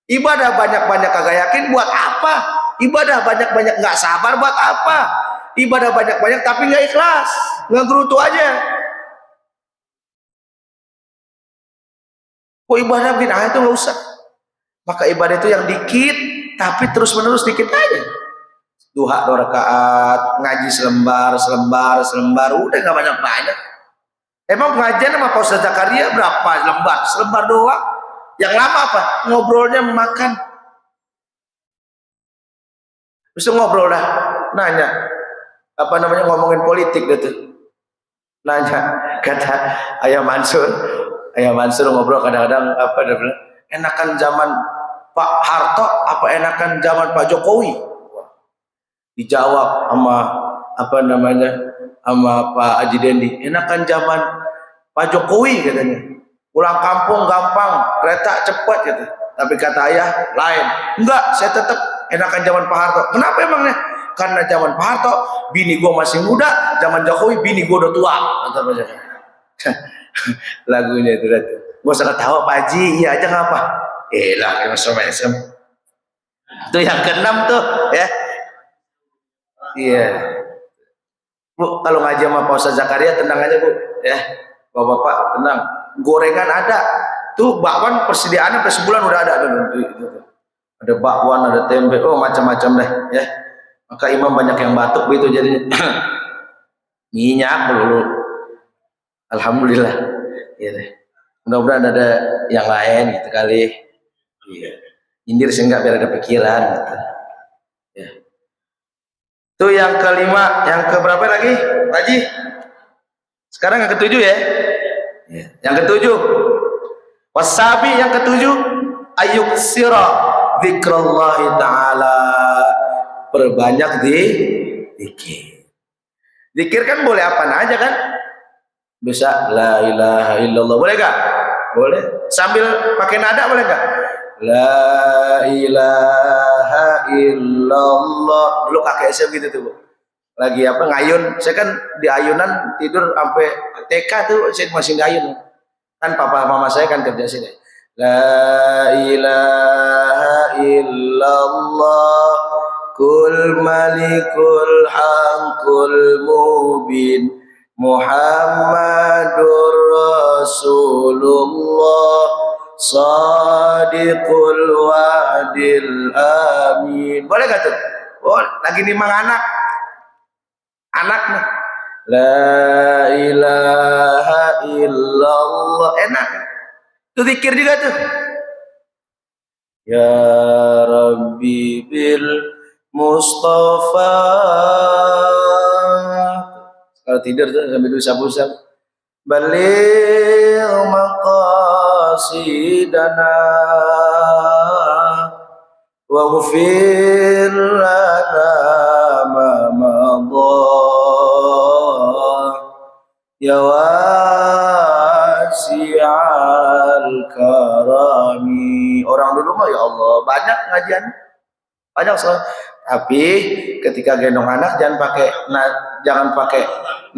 Ibadah banyak-banyak kagak yakin buat apa? Ibadah banyak-banyak nggak sabar buat apa? Ibadah banyak-banyak tapi nggak ikhlas, nggak gerutu aja. Kok ibadah bid'ah itu nggak usah. Maka ibadah itu yang dikit tapi terus menerus dikit aja. Duha 2 rakaat, ngaji selembar, udah nggak banyak-banyak. Emang pengajian sama Pak Ustaz Zakaria berapa lembar? Selembar doang. Yang lama apa? Ngobrolnya makan. Terus ngobrol dah, nanya ngomongin politik gitu. Nanya, kata Ayah Mansur ngobrol kadang-kadang enakan zaman Pak Harto apa enakan zaman Pak Jokowi? Dijawab sama sama Pak Haji Dendi, enakan zaman Pak Jokowi katanya. Pulang kampung gampang, kereta cepat gitu. Tapi kata ayah lain. Enggak, saya tetap enakan zaman Pak Harto. Kenapa emangnya? Karena zaman Pak Harto bini gua masih muda, zaman Jokowi bini gua udah tua. Lagunya itu dah tuh. Gak usah ketawa Pak Haji, iya aja ngapa? Lah macam-macam. Itu yang keenam tuh ya. Iya. Bu, kalau ngaji sama Pak Ustaz Zakaria tenang aja Bu ya. Bapak-bapak tenang. Gorengan ada. Tuh bakwan persediaannya per sebulan udah ada tuh. Ada bakwan, ada tempe, oh macam-macam deh ya. Maka imam banyak yang batuk begitu jadinya. Minyak dulu. Alhamdulillah. Iya deh. Mudah-mudahan ada yang lain gitu kali. Iya. Indir sehingga biar ada pikiran gitu. Ya. Itu yang kelima, yang keberapa lagi, Pak Haji? Sekarang yang ketujuh ya. Ya. Yang ketujuh. Wasabi yang ketujuh, ayuk sirah zikrallahi ta'ala. Perbanyak zikir. Zikir kan boleh apa aja kan? Bisa la ilaha illallah, boleh gak? Boleh. Sambil pakai nada boleh gak? La ilaha illallah. Dulu kakek saya gitu tuh Bu. Lagi apa ngayun. Saya kan di ayunan tidur sampai TK tuh saya masih ngayun. Kan papa mama saya kan kerja sini. La ilaha illallah kul malikul haqul mubin Muhammadur Rasulullah Sadiqul wa'dil amin. Boleh gak tuh? Boleh. Lagi nimang anak nih. La ilaha illallah. Enak. Itu zikir juga tuh. Ya Rabbi bil Mustafa. Kalau tidur tuh sambil usap-usap. Baligh maqasidana wa ghfir lana ma madha ya wasi'al karami. Orang dulu mah ya Allah banyak ngajian, banyak soal. Tapi ketika gendong anak jangan pakai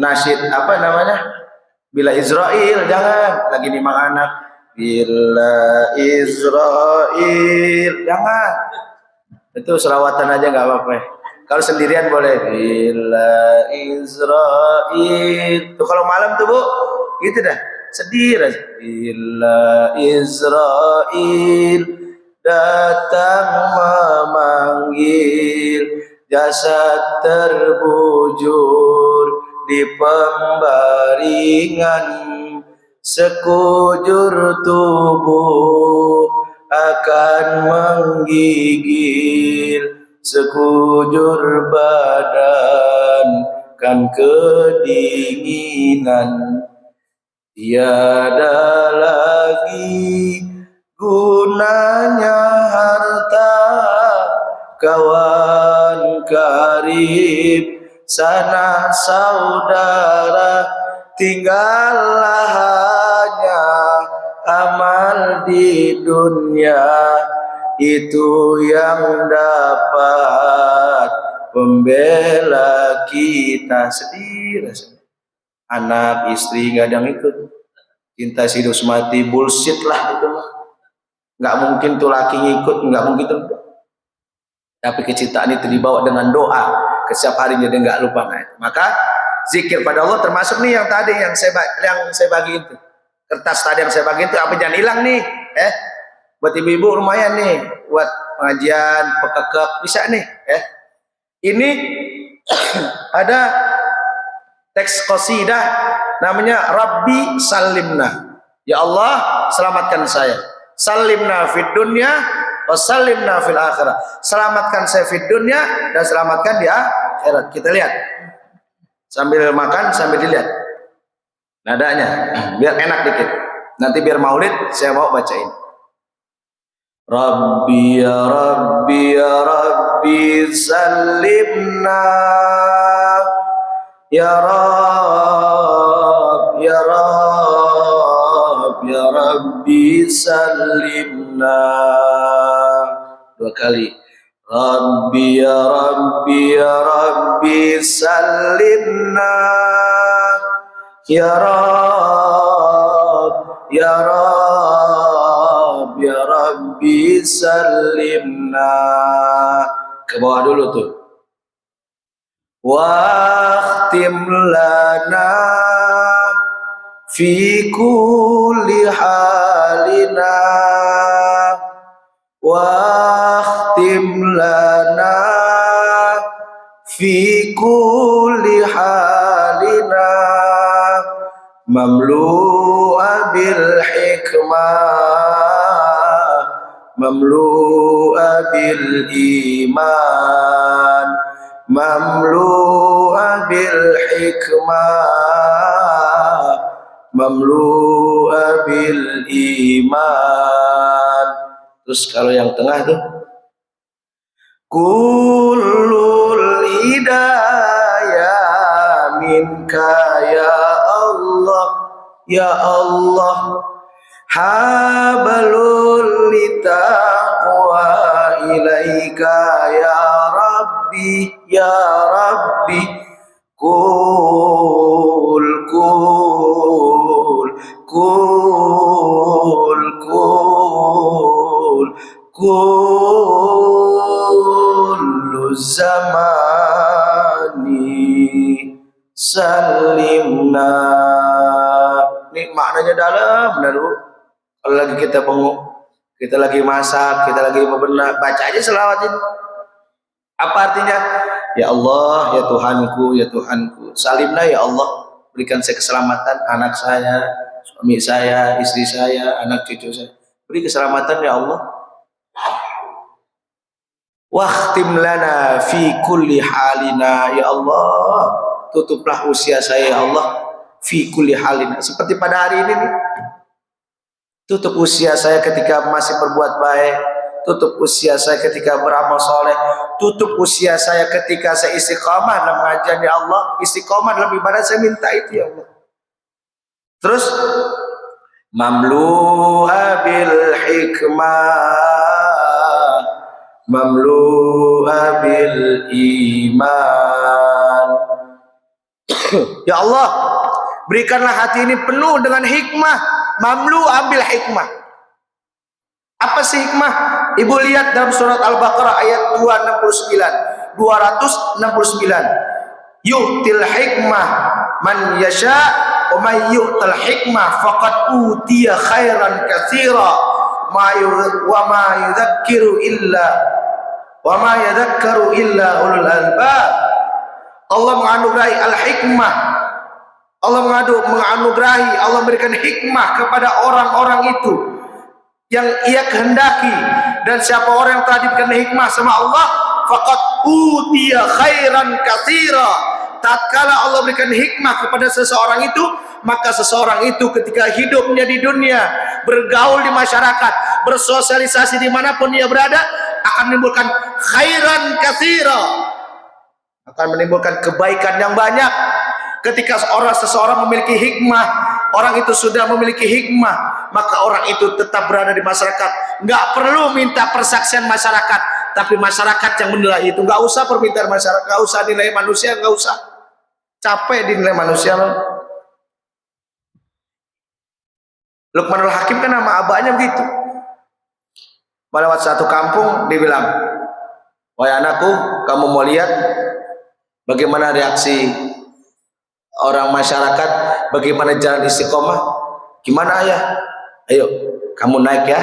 nasyid apa namanya, bila Israel, jangan lagi nimang anak bila Israel, jangan. Itu selawatan aja nggak apa-apa. Kalau sendirian boleh bila Israel. Tuh kalau malam tuh Bu, gitu dah, sedih aja. Bila Israel datang memanggil, jasad terbujur di pembaringan, sekujur tubuh akan menggigil, sekujur badan kan kedinginan. Tiada lagi gunanya harta, kawan karib, sanak saudara, tinggallah hanya amal di dunia, itu yang dapat pembela kita. Sedih rasanya. Anak istri nggak ada yang ikut, cinta sidus mati, bullshit lah itu mah. Nggak mungkin tuh laki ngikut, nggak mungkin tuh. Tapi kecintaan itu dibawa dengan doa ke setiap harinya, dia nggak lupa. Nah, maka zikir pada Allah termasuk nih yang tadi yang saya bagi itu, kertas tadi yang saya bagi itu, apa jangan hilang nih, buat ibu-ibu lumayan nih, buat pengajian pekekek bisa nih, Ini ada teks qasidah namanya Rabbi Salimna. Ya Allah, selamatkan saya. Salimna fid dunya wa salimna fil akhirah. Selamatkan saya fid dunya dan selamatkan di akhirat. Kita lihat. Sambil makan sambil dilihat nadanya biar enak dikit. Nanti biar maulid saya mau bacain. Rabbi ya Rabbi ya Rabbi salimna ya Rabb ya Rabb ya Rabbi salimna. Dua kali. Rabbi ya Rabbi ya Rabbi salimna ya Rabb ya Rabb, ya Rabbi salimna. Ke bawah dulu tuh. Waqtim lana fi kulli halina, waqtim lana fi kulli halina, mamlu'a bil hikmah, mamlu'a bil iman, mamlu'a bil hikmah, mamlu'a bil iman. Terus kalau yang tengah tuh, kullul hidayah minka ya Allah, ya Allah, hablul litaqwa ilaika ya Rabbi, ya Rabbi, kul kul kul kul kullu zamani salimna. Ini maknanya dalam benar Bu. Kalau lagi kita bengong, kita lagi masak, kita lagi bebenah, baca aja selawat ini. Apa artinya? Ya Allah, ya Tuhanku, ya Tuhanku, salimna ya Allah, berikan saya keselamatan, anak saya, suami saya, istri saya, anak cucu saya, beri keselamatan ya Allah. Waqtim lana fi kulli halina, ya Allah, tutuplah usia saya ya Allah, fi kulli halina, seperti pada hari ini nih. Tutup usia saya ketika masih berbuat baik, tutup usia saya ketika beramal soleh, tutup usia saya ketika saya istiqomah dalam mengajar ya Allah, istiqomah dalam ibadah, saya minta itu ya Allah. Terus mamlu'a bil hikmah, mamlu'a bil iman. Ya Allah, berikanlah hati ini penuh dengan hikmah, mamlu'a bil hikmah. Apa sih hikmah? Ibu lihat dalam surat Al-Baqarah ayat 269. Yu'til hikmah man yasha wa may yu'tal hikmah faqad utiya khairan katsira wa ma yadhakkaru illa ulul albab. Allah menganugerahi al-hikmah. Allah menganugerahi, Allah memberikan hikmah kepada orang-orang itu yang ia kehendaki, dan siapa orang yang telah diberikan hikmah sama Allah, faqad utiya khairan katsira. Tatkala Allah berikan hikmah kepada seseorang itu, maka seseorang itu ketika hidupnya di dunia, bergaul di masyarakat, bersosialisasi dimanapun dia berada, akan menimbulkan khairan katsira, akan menimbulkan kebaikan yang banyak. Ketika seseorang memiliki hikmah, orang itu sudah memiliki hikmah, maka orang itu tetap berada di masyarakat. Nggak perlu minta persaksian masyarakat, tapi masyarakat yang menilai itu. Nggak usah permintaan masyarakat, nggak usah dinilai manusia, nggak usah. Capek dinilai manusia loh. Luqmanul Hakim kan nama abahnya begitu. Melewat satu kampung, dibilang, wahai anakku, kamu mau lihat bagaimana reaksi orang masyarakat, bagaimana jalan istiqomah? Gimana ayah? Ayo, kamu naik ya,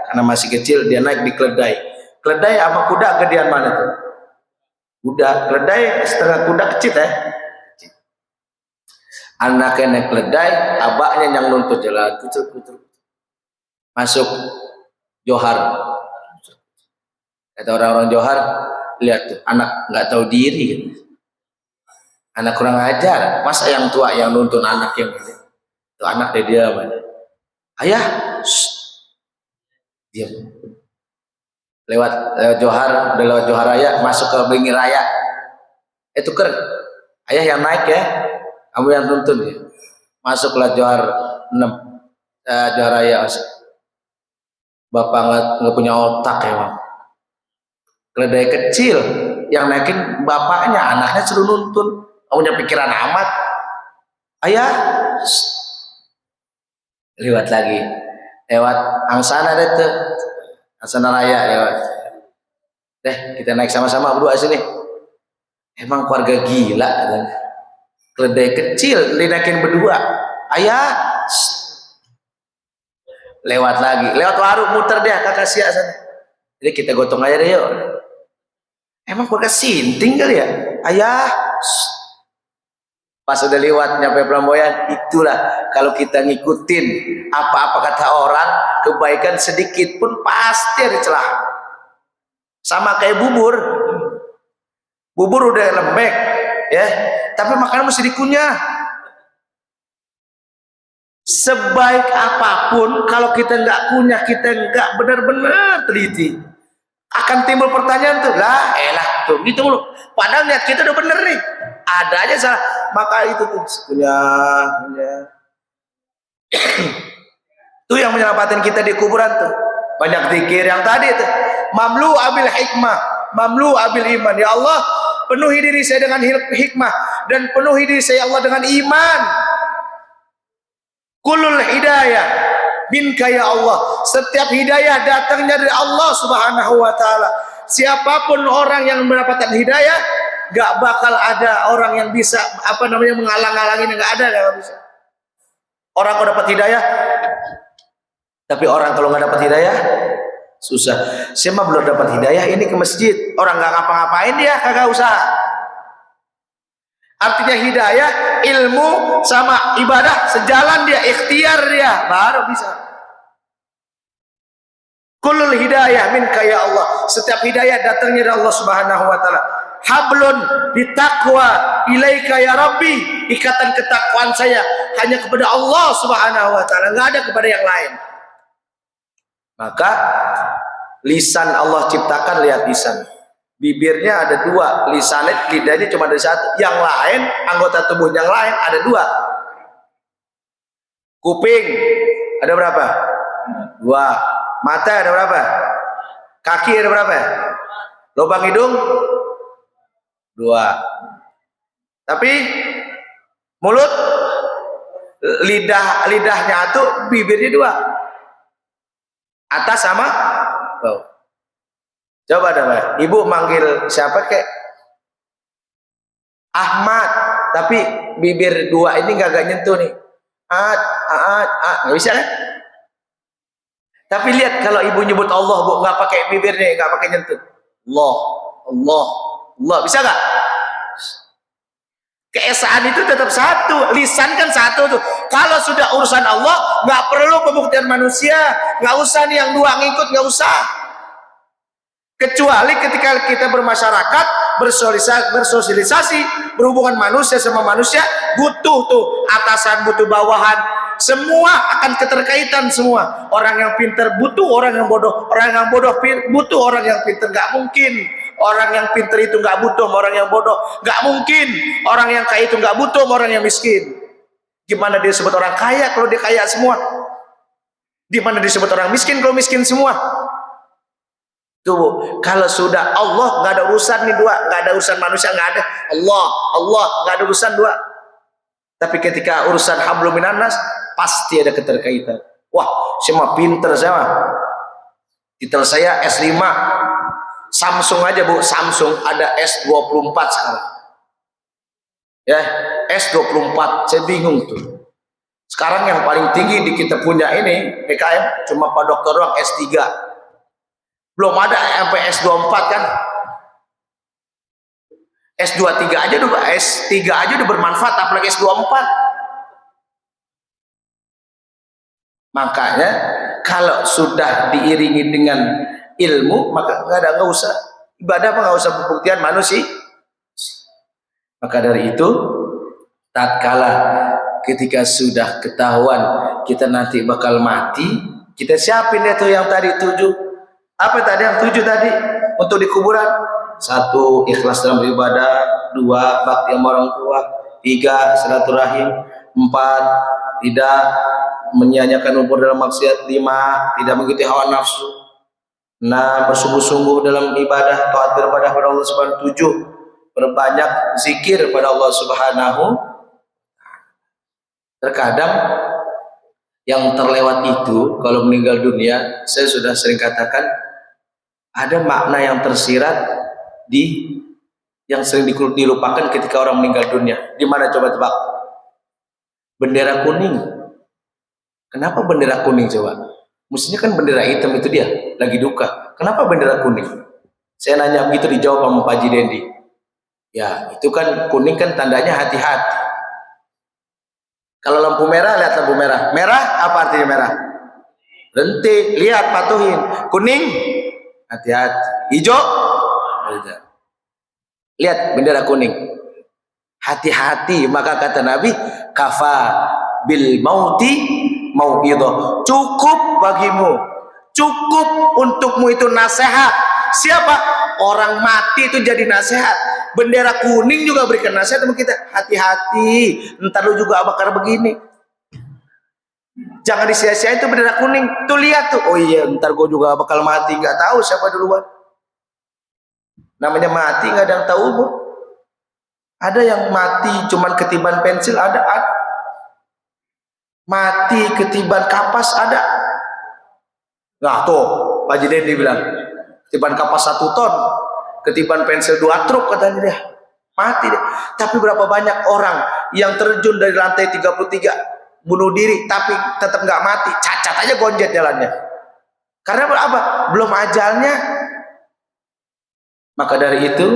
karena masih kecil, dia naik di keledai. Keledai sama kuda gedean mana tuh? Kuda, keledai setengah kuda kecil ya. Anaknya naik keledai, abaknya yang nuntut jalan, puter. Masuk Johar. Kata orang-orang Johar, lihat tuh, anak nggak tahu diri. Anak kurang ajar, masa yang tua yang nuntun anak yang ini? Tuh anak dia mana? Ayah, diam. Lewat Johar, udah lewat Johar Raya, masuk ke Blingi Raya. Tuker, ayah yang naik ya, kamu yang nuntun ya. Masuklah Johar 6, Johar Raya. Bapak nggak punya otak ya, Bang. Keledai kecil yang naikin bapaknya, anaknya suruh nuntun. Kamu punya pikiran amat. Ayah, lewat lagi, lewat Angsana deh tuh, Angsana Raya lewat. Deh kita naik sama-sama berdua sini. Emang keluarga gila, keledai kecil dinaikin berdua. Ayah, lewat lagi, lewat warung muter deh kakak Sia sana. Jadi kita gotong aja deh yuk. Emang keluarga sinting kali ya? Ayah, pas udah lewat nyampe Pelamboyan, itulah kalau kita ngikutin apa-apa kata orang, kebaikan sedikit pun pasti ada celah. Sama kayak bubur udah lembek ya, tapi makanan mesti dikunyah. Sebaik apapun kalau kita nggak kunyah, kita nggak benar-benar teliti, akan timbul pertanyaan tuh, lah elah tuh gitu mulu, padahal niat kita udah bener nih, ada aja salah. Maka itu tuh kunyah tuh yang menyelamatkan kita di kuburan tuh banyak zikir yang tadi tuh, mamlu abil hikmah, mamlu abil iman. Ya Allah, penuhi diri saya dengan hikmah dan penuhi diri saya Allah dengan iman. Kulul hidayah minka ya Allah, setiap hidayah datangnya dari Allah Subhanahu wa taala. Siapapun orang yang mendapatkan hidayah, gak bakal ada orang yang bisa menghalang-halangin, nggak ada, nggak bisa. Orang kalau dapat hidayah, tapi orang kalau nggak dapat hidayah susah. Siapa belum dapat hidayah ini ke masjid, orang nggak ngapa-ngapain dia kagak usah. Artinya hidayah, ilmu sama ibadah sejalan, dia ikhtiar, dia baru bisa. Kulul hidayah minka ya Allah, setiap hidayah datangnya dari Allah Subhanahu wa taala. Hablun bitaqwa ilaika ya Rabbi, ikatan ketakwaan saya hanya kepada Allah Subhanahu wa taala, enggak ada kepada yang lain. Maka lisan Allah ciptakan, lihat lisan. Bibirnya ada dua, lisannya, lidahnya cuma ada satu. Yang lain, anggota tubuh yang lain ada dua. Kuping ada berapa? Dua. Mata ada berapa? Kaki ada berapa? Lubang hidung? Dua. Tapi mulut, lidahnya satu, bibirnya dua. Atas sama bawah. Coba dah, ibu manggil siapa kek? Ahmad, tapi bibir dua ini gak nyentuh nih. Nggak bisa kan? Tapi lihat kalau ibu nyebut Allah, bu, nggak pakai bibirnya, nggak pakai nyentuh. Allah, Allah, Allah, bisa nggak? Keesaan itu tetap satu, lisan kan satu tuh. Kalau sudah urusan Allah, nggak perlu pembuktian manusia, nggak usah nih yang dua ngikut, nggak usah. Kecuali ketika kita bermasyarakat, bersosialisasi, berhubungan manusia sama manusia, butuh tuh atasan, butuh bawahan, semua akan keterkaitan semua. Orang yang pintar butuh orang yang bodoh, orang yang bodoh butuh orang yang pintar. Nggak mungkin orang yang pintar itu nggak butuh orang yang bodoh, nggak mungkin orang yang kaya itu nggak butuh orang yang miskin. Gimana dia disebut orang kaya kalau dia kaya semua? Gimana disebut orang miskin kalau miskin semua? Tuh, kalau sudah Allah nggak ada urusan nih dua, nggak ada urusan manusia, nggak ada Allah, nggak ada urusan dua. Tapi ketika urusan hablum minan nas, pasti ada keterkaitan. Wah, semua pinter saya. Titel saya S5. Samsung aja bu, Samsung ada S24 sekarang. Ya, S24, saya bingung tuh. Sekarang yang paling tinggi di kita punya ini PKM cuma Pak Dokter doang S3. Belum ada sampai S24 kan. S23 aja udah, S3 aja udah bermanfaat, apalagi S24. Makanya kalau sudah diiringi dengan ilmu, maka nggak usah ibadah, nggak usah pembuktian manusia. Maka dari itu, tatkala ketika sudah ketahuan kita nanti bakal mati, kita siapin itu yang tadi 7. Apa tadi yang 7 tadi untuk di kuburan? 1, ikhlas dalam beribadah. 2, bakti sama orang tua. 3, silaturahim. 4, tidak menyia-nyiakan umur dalam maksiat. 5, tidak mengikuti hawa nafsu. 6, bersungguh-sungguh dalam ibadah, taat beribadah kepada Allah Subhanahu. 7, berbanyak zikir pada Allah Subhanahu. Terkadang yang terlewat itu kalau meninggal dunia, saya sudah sering katakan ada makna yang tersirat di yang sering dilupakan ketika orang meninggal dunia. Di mana coba tebak? Bendera kuning. Kenapa bendera kuning coba? Mestinya kan bendera hitam itu dia lagi duka. Kenapa bendera kuning? Saya nanya begitu, dijawab sama Pak Haji Dendi. Ya itu kan kuning kan tandanya hati-hati. Kalau lampu merah, lihat lampu merah. Merah apa artinya merah? Berhenti, lihat, patuhin. Kuning, hati-hati. Hijau, lihat bendera kuning. Hati-hati. Maka kata Nabi, kafa bil mauti mau'idhah. Cukup bagimu, cukup untukmu itu nasihat. Siapa? Orang mati itu jadi nasihat. Bendera kuning juga berikan nasihat sama kita. Hati-hati, ntar lu juga bakar begini. Jangan disia-siain tuh bendera kuning. Tuh lihat tuh, oh iya ntar gue juga bakal mati. Nggak tahu siapa duluan. Namanya mati nggak ada yang tahu bu. Ada yang mati cuman ketiban pensil, ada. Mati ketiban kapas, ada. Nah tuh Pak Haji Dendi bilang ketiban kapas 1 ton, ketiban pensil 2 truk katanya dia. Mati deh. Tapi berapa banyak orang yang terjun dari lantai 33 bunuh diri tapi tetap nggak mati, cacat aja gonjet jalannya. Karena apa? Belum ajalnya. Maka dari itu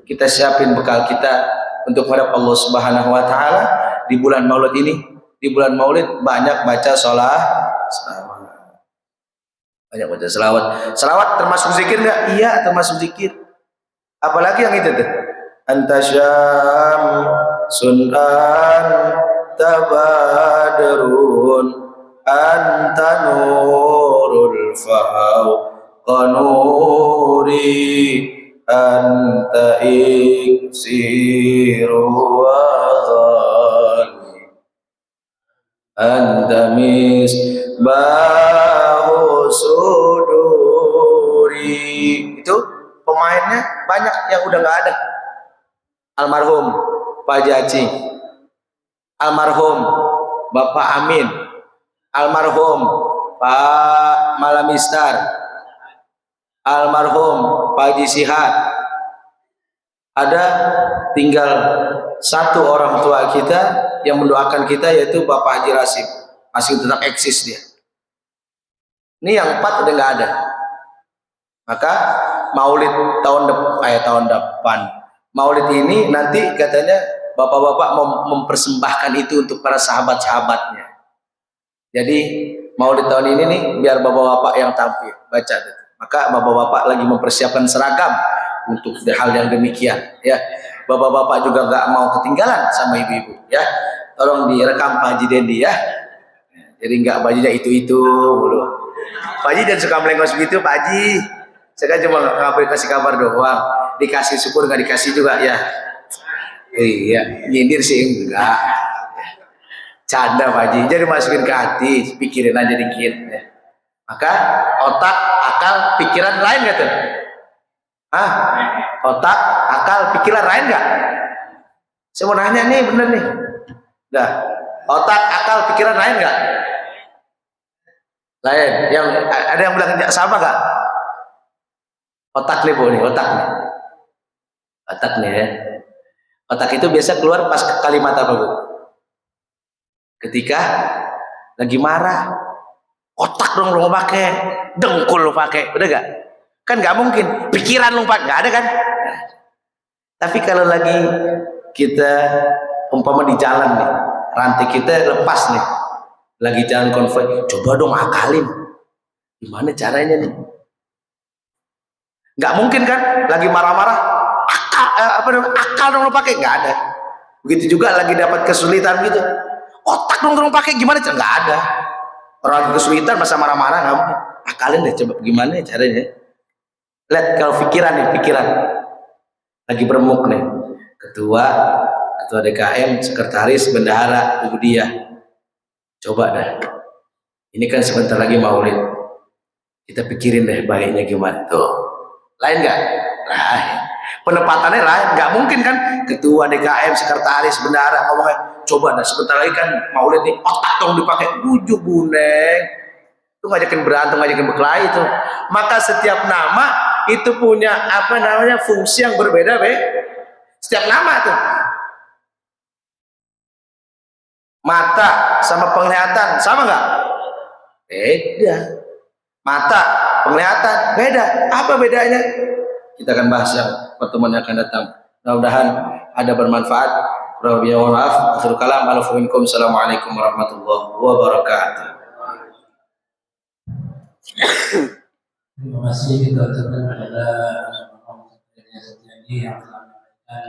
kita siapin bekal kita untuk menghadap Allah Subhanahu wa taala di bulan Maulid ini. Di bulan Maulid banyak baca selawat. Banyak baca selawat. Selawat termasuk zikir nggak? Iya, termasuk zikir. Apalagi yang itu tuh. Anta syam sunan tabadrun anta nurul fauqanuri anta iksiru wa ghali anta misbahu suduri. Itu pemainnya banyak yang udah nggak ada. Almarhum Pak Haji, almarhum Bapak Amin, almarhum Pak Malamistar, almarhum Pak Haji Sihat. Ada tinggal 1 orang tua kita yang mendoakan kita, yaitu Bapak Haji Rasim. Masih tetap eksis dia. Ini yang 4 udah nggak ada. Maka Maulid tahun depan. Maulid ini nanti katanya bapak-bapak mempersembahkan itu untuk para sahabat-sahabatnya. Jadi Maulid tahun ini nih biar bapak-bapak yang tampil baca. Maka bapak-bapak lagi mempersiapkan seragam untuk hal yang demikian. Ya, bapak-bapak juga nggak mau ketinggalan sama ibu-ibu. Ya, tolong direkam Pak Haji Dendi ya. Jadi nggak bajunya itu dulu. Pak Haji dan suka melengos begitu Pak Haji. Saya kan cuma kasih kabar doang. Dikasih syukur nggak dikasih juga ya. Iya, nyindir sih enggak. Canda Pak Haji. Jadi masukin ke hati, pikirin aja dikit. Ya. Maka otak, akal, pikiran lain nggak tuh? Otak, akal, pikiran lain nggak? Saya mau nanya nih, bener nih. Dah, otak, akal, pikiran lain nggak? Lain. Yang ada yang bilang sama nggak? Otak nih bu nih, otak nih. Otak nih ya. Otak itu biasa keluar pas kalimat apa bu? Ketika lagi marah. Otak dong lu pakai, dengkul lu pakai, udah gak? Kan nggak mungkin. Pikiran lu pakai, nggak ada kan? Tapi kalau lagi kita umpama di jalan nih, rantai kita lepas nih, lagi jalan konvoy, coba dong akalin, gimana caranya nih? Nggak mungkin kan? Lagi marah-marah, akal dong lu pakai, nggak ada. Begitu juga lagi dapat kesulitan gitu, otak dong lu pakai, gimana? Nggak ada. Orang kesulitan masa marah-marah nggak mungkin. Akalin deh, coba gimana caranya? Lihat kalau pikiran nih, pikiran lagi beremuk nih, ketua DKM, sekretaris, bendahara, ibu dia. Coba dah, ini kan sebentar lagi Maulid, kita pikirin deh baiknya gimana tuh. Lain nggak? Lain. Penempatannya lain, nggak mungkin kan? Ketua DKM, sekretaris, bendahara ngomongnya, coba nah sebentar lagi kan maulid nih, otak dong dipakai bujuk buneng. Itu ngajakin berantem, ngajakin berkelahi itu. Maka setiap nama itu punya apa namanya fungsi yang berbeda, setiap nama tuh. Mata sama penglihatan sama nggak? Beda. Mata, penglihatan beda. Apa bedanya? Kita akan bahas yang pertemuan yang akan datang. Mudah-mudahan ada bermanfaat. Mohon maaf. Akhirul kalam. Assalamualaikum warahmatullahi wabarakatuh. Terima kasih kita ucapkan kepada yang telah menyampaikan.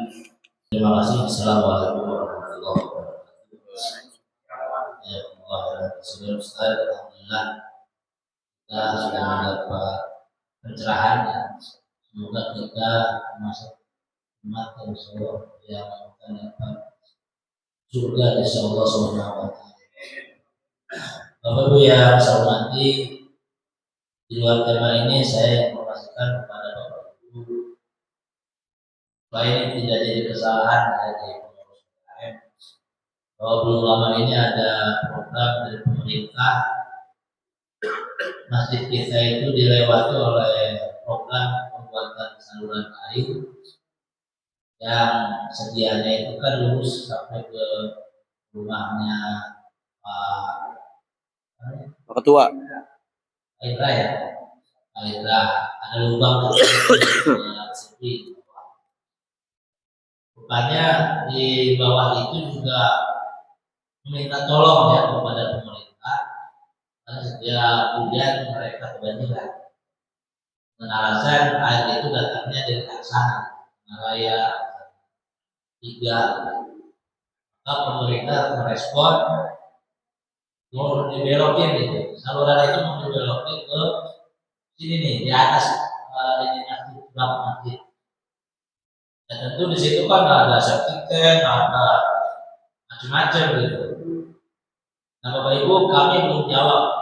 Terima kasih. Assalamualaikum warahmatullahi wabarakatuh. Ya Allah, Ustaz, alhamdulillah kita sudah mendapat pencerahan ya. Semoga kita masuk umat yang akan dapat surga insya Allah Subhanahu wa taala. Bapak Ibu yang saya hormati, di luar tema ini saya informasikan kepada Bapak Ibu supaya ini tidak jadi kesalahan dari pengurus UKM bahwa belum lama ini ada program dari pemerintah. Masjid kita itu dilewati oleh program pembuatan saluran air yang sedianya itu kan lurus sampai ke rumahnya Pak Ketua Aira ya, Aira ada lubang kecil. Rupanya di bawah itu juga meminta tolong ya kepada pemerintah karena setiap hujan mereka kebanjiran. Dengan alasan air itu datangnya dari sana, raya 3. Maka pemerintah merespon mau dibelokin gitu. Saluran itu mau dibelokin ke sini nih di atas ini masjid. Dan tentu di situ kan ada septic tank, ada macam-macam gitu. Nah Bapak Ibu kami belum jawab.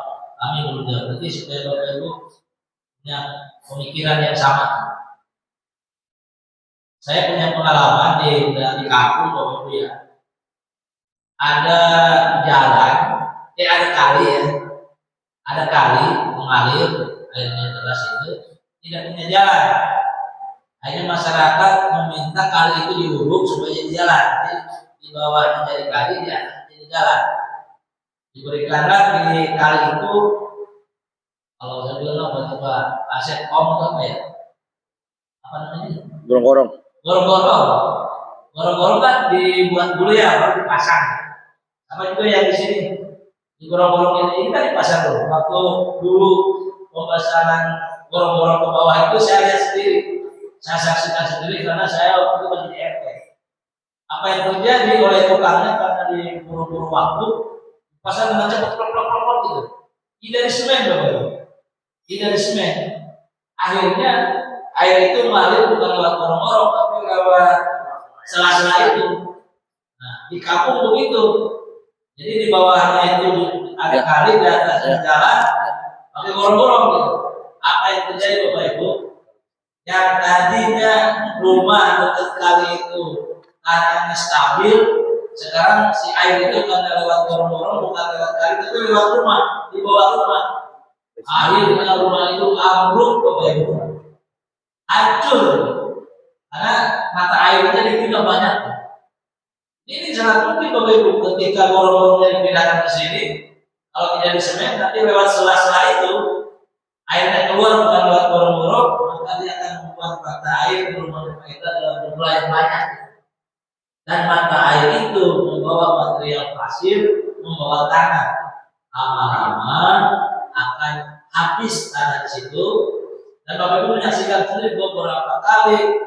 Berarti supaya Bapak Ibu punya pemikiran yang sama. Saya punya pengalaman di kampung Bapak Ibu ya. Ada jalan, ada kali ya. Ada kali mengalir airnya deras itu tidak punya jalan. Akhirnya masyarakat meminta kali itu diuruk supaya jadi jalan. Jadi di bawahnya jadi kali, di atas jadi jalan. Diberikanlah di kali itu, kalau saya bilang apa aset om atau apa ya? Apa namanya? Gorong-gorong kan dibuat dulu ya, baru dipasang. Sama juga yang di sini. Di gorong-gorong ini kan dipasang dulu. Waktu dulu pemasangan gorong-gorong ke bawah itu saya lihat sendiri. Saya saksikan sendiri karena saya waktu itu menjadi RT. Apa yang terjadi oleh tukangnya karena diburu-buru waktu pasang dengan cepat plok gitu. Tidak dari semen Bapak. Tidak dari semen. Akhirnya air itu mengalir bukan lewat gorong-gorong tapi lewat sela-sela itu. Nah di kampung begitu. Jadi di bawahnya itu ada kali, di atasnya jalan pakai gorong-gorong gitu. Apa yang terjadi Bapak Ibu? Yang tadinya rumah dekat kali itu tanahnya stabil, sekarang si air itu karena lewat gorong-gorong bukan lewat kali tapi lewat rumah, di bawah rumah. Akhirnya rumah itu ambruk Bapak Ibu, hancur karena mata airnya tidak banyak. Ini sangat mungkin Bapak Ibu ketika gorong-gorongnya dipindahkan ke sini, kalau tidak di semen nanti lewat sela-sela itu airnya keluar bukan lewat gorong-gorong, maka dia akan membuat mata air di rumah kita dalam jumlah yang banyak. Dan mata air itu membawa material pasir, membawa tanah. Lama-lama akan habis tanah di situ. Dan Bapak Ibu menyaksikan sendiri beberapa kali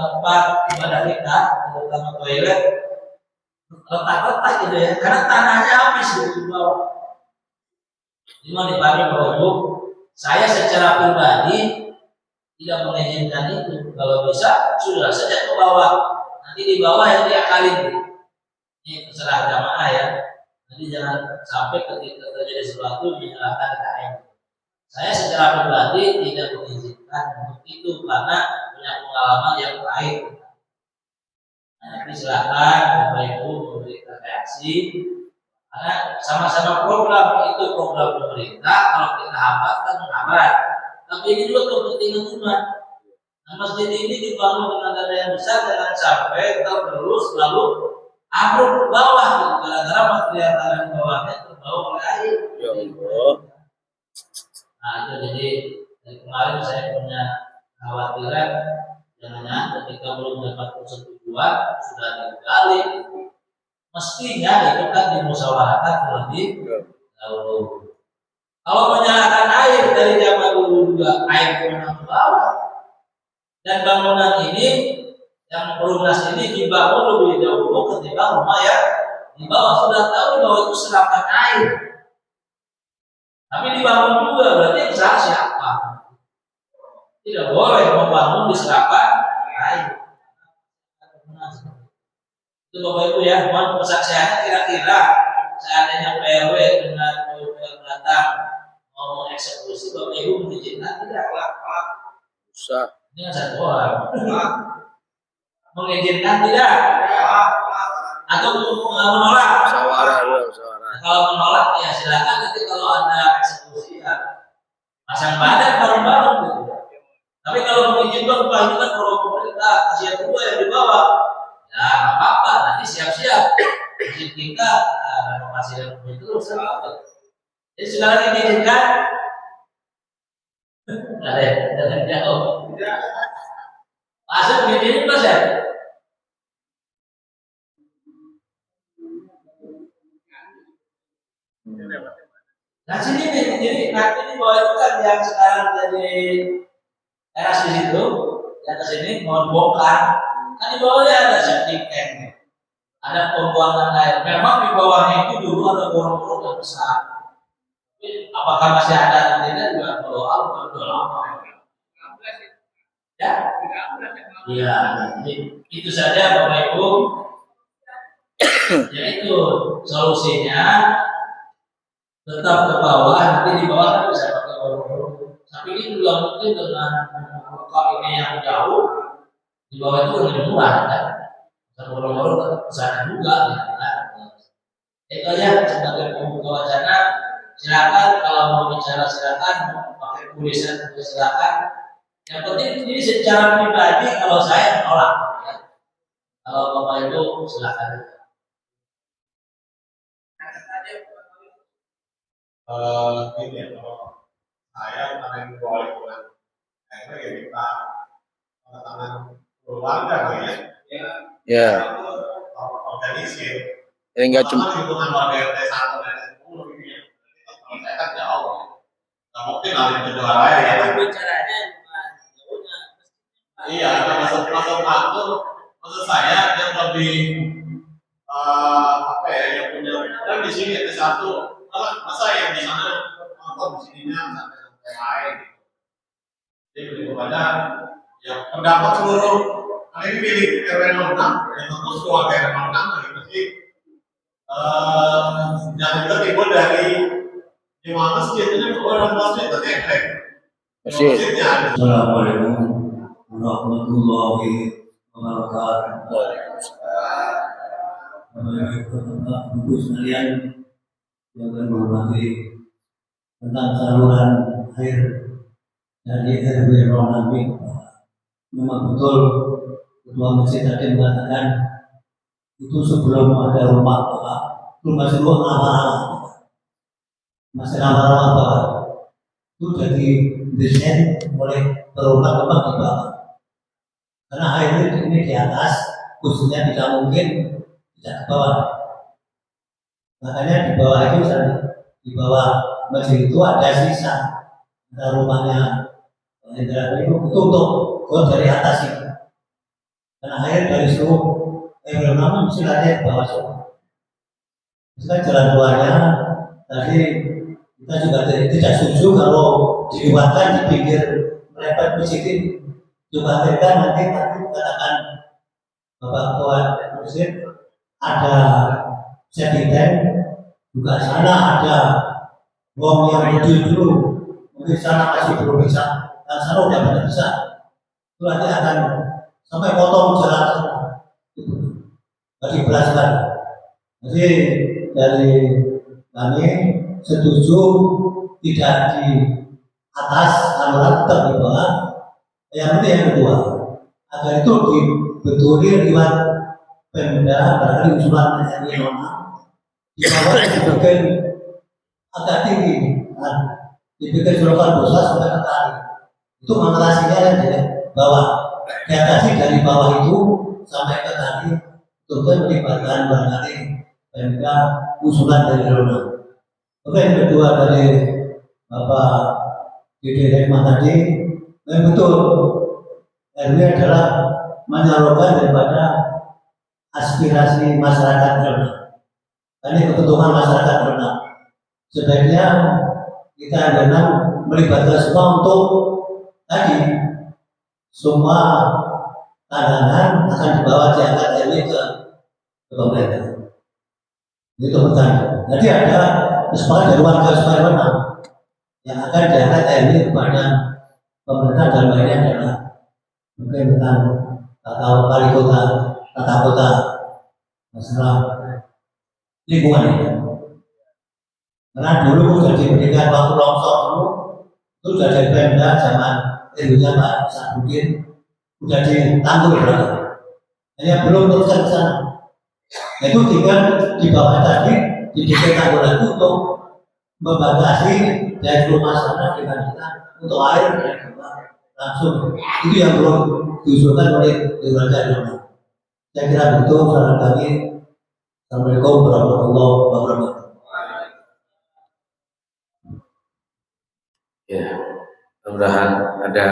tempat ibadah kita, terutama toilet, letak-letak gitu ya, karena tanahnya habis di bawah. Cuma dipahami Bapak Ibu, saya secara pribadi tidak mengizinkan itu. Kalau bisa sudah saja ke bawah. Nanti di bawah yang diakalin. Ini terserah jamaah ya. Jadi jangan sampai ketika terjadi sesuatu menyalahkan KM. Saya secara pribadi tidak mengizinkan untuk itu karena punya pengalaman yang lain. Nah, Nanti silakan Bapak Ibu memberikan reaksi karena sama-sama program itu program pemerintah. Kalau kita hambat kan menghambat, tapi ini juga kepentingan umat. Nah, masjid ini dibangun dengan dana yang besar, jangan sampai tergerus lalu ambruk ke bawah gitu, gara-gara material tanah di bawahnya terbawa oleh air. Ya Allah. Nah itu jadi dari kemarin saya punya khawatiran jangan ketika belum dapat persetujuan sudah digali. Mestinya itu kan dimusyawarahkan terlebih dahulu. Kalau menyalakan air dari zaman dulu juga air pernah ke bawah. Dan bangunan ini yang pelunas ini dibangun lebih dahulu ketika rumah yang di bawah sudah tahu di bawah itu serapan air. Tapi dibangun juga berarti yang salah siapa? Tidak boleh membangun di serapan air. Itu Bapak Ibu ya, mohon kesaksiannya kira-kira seandainya PRW dengan PUPR datang mau mengeksekusi, Bapak Ibu mengizinkan tidak? Usah. Ini kan satu orang. Mengizinkan tidak? Atau menolak? Musyawarah dulu, musyawarah. Kalau menolak ya silakan, nanti kalau ada eksekusi ya pasang badan bareng-bareng gitu. Tapi kalau mengizinkan Pak itu kan kalau pemerintah kasihan juga yang di bawah. Ya nggak apa-apa, nanti siap-siap. Izin kita renovasi terus apa? Jadi silakan diizinkan. Ada yang jauh. Masuk begini Mas ya. Nah sini nih, jadi nanti di bawah itu kan yang sekarang jadi teras di situ, yang kesini mau dibongkar. Kan di bawahnya ada septic tank, ada pembuangan air. Memang di bawahnya itu dulu ada gorong-gorong yang besar. Tapi apakah masih ada atau tidak juga kalau udah lama. Ya, iya. Jadi itu saja Bapak Ibu. Yaitu solusinya tetap ke bawah, nanti di bawah kan bisa pakai gorong-gorong. Tapi ini juga mungkin dengan buka ini yang jauh, di bawah itu lebih murah kan. Gorong-gorong ke sana juga gitu kan. Itu aja sebagai pembuka wacana. Silakan kalau mau bicara silakan, mau pakai tulisan juga silakan. Yang penting ini secara pribadi kalau saya menolak. Ya. Kalau Bapak Ibu silakan. Ini ya, kalau saya tangan boleh bukan, akhirnya ya kita tangan keluarga ya, Ya. organisir. Jadi nggak cuma Hubungan warga RT 1 dan 10 ini ya, kalau saya kan jauh, nggak mungkin ada yang kedua lain ya. Bicaranya jauhnya. Iya, maksud saya yang lebih apa ya, yang punya kan di sini RT 1. Masa yang di sana nonton di sininya sampai lain gitu. Jadi lebih kepada ya pendapat seluruh ini milik RW 06 yang tentu keluarga RW 06 gitu sih. Dan juga timbul dari di mana masjid ini orang masjid itu efek. Masjidnya ada. Assalamualaikum warahmatullahi wabarakatuh. Bapak Ibu sekalian yang kami hormati, tentang saluran air dari RW 06 memang betul Ketua Masjid tadi mengatakan itu sebelum ada rumah Bapak itu masih masih rawa-rawa Bapak itu jadi desain oleh rumah-rumah di bawah karena air ini di atas khususnya tidak mungkin tidak ke bawah. Makanya di bawah itu, di bawah masjid itu ada sisa rumahnya Hendra itu untuk dari atas itu. Karena air dari seluruh namun silanya di bawah semua. Sekarang jalan keluarnya tadi kita juga tidak setuju kalau diliwatkan di pinggir melebar masjid ini. Juga nanti katakan Bapak Ketua Masjid ada sedikit juga sana ada wong yang dulu mungkin sana masih belum bisa dan sana udah benar bisa itu nanti akan sampai potong jalan semua dijelaskan. Jadi dari kami setuju tidak di atas, anuran tetap di bawah. Yang kedua, agar itu dibetulin lewat Pemda, barangkali usulan RW 06 di bawah dibikin agak tinggi, dibikin selokan besar sampai ke kali. Itu mengatasinya kan dari bawah, diatasi dari bawah itu sampai ke kali. Tentu melibatkan barangkali Pemda usulan dari 06. Oke, yang kedua dari Bapak Dede Hekmat tadi, betul RW adalah menyalurkan daripada aspirasi masyarakat rendah. Ini kebutuhan masyarakat rendah. Sebaiknya kita memang melibatkan semua untuk tadi semua tandangan akan dibawa diangkat RW ke pemerintah. Itu pertanyaan. Jadi ada kesepakatan dari warga supaya rendah yang akan diangkat RW kepada pemerintah dalam hal ini adalah mungkin tentang tata wali kota, tata kota, masalah lingkungan ini. Karena dulu jadi pendidikan waktu longsor dulu itu sudah dari Pemda zaman RW-nya Pak Sabudin sudah ditanggul berarti. Hanya belum teruskan ke sana. Itu tinggal di bawah tadi dibikin tanggulan untuk membatasi dari rumah sana dengan kita untuk air dan langsung. Itu yang belum diusulkan oleh Dewan Rumah. Saya kira begitu saran kami. Assalamualaikum warahmatullahi wabarakatuh. Ya, mudah-mudahan ada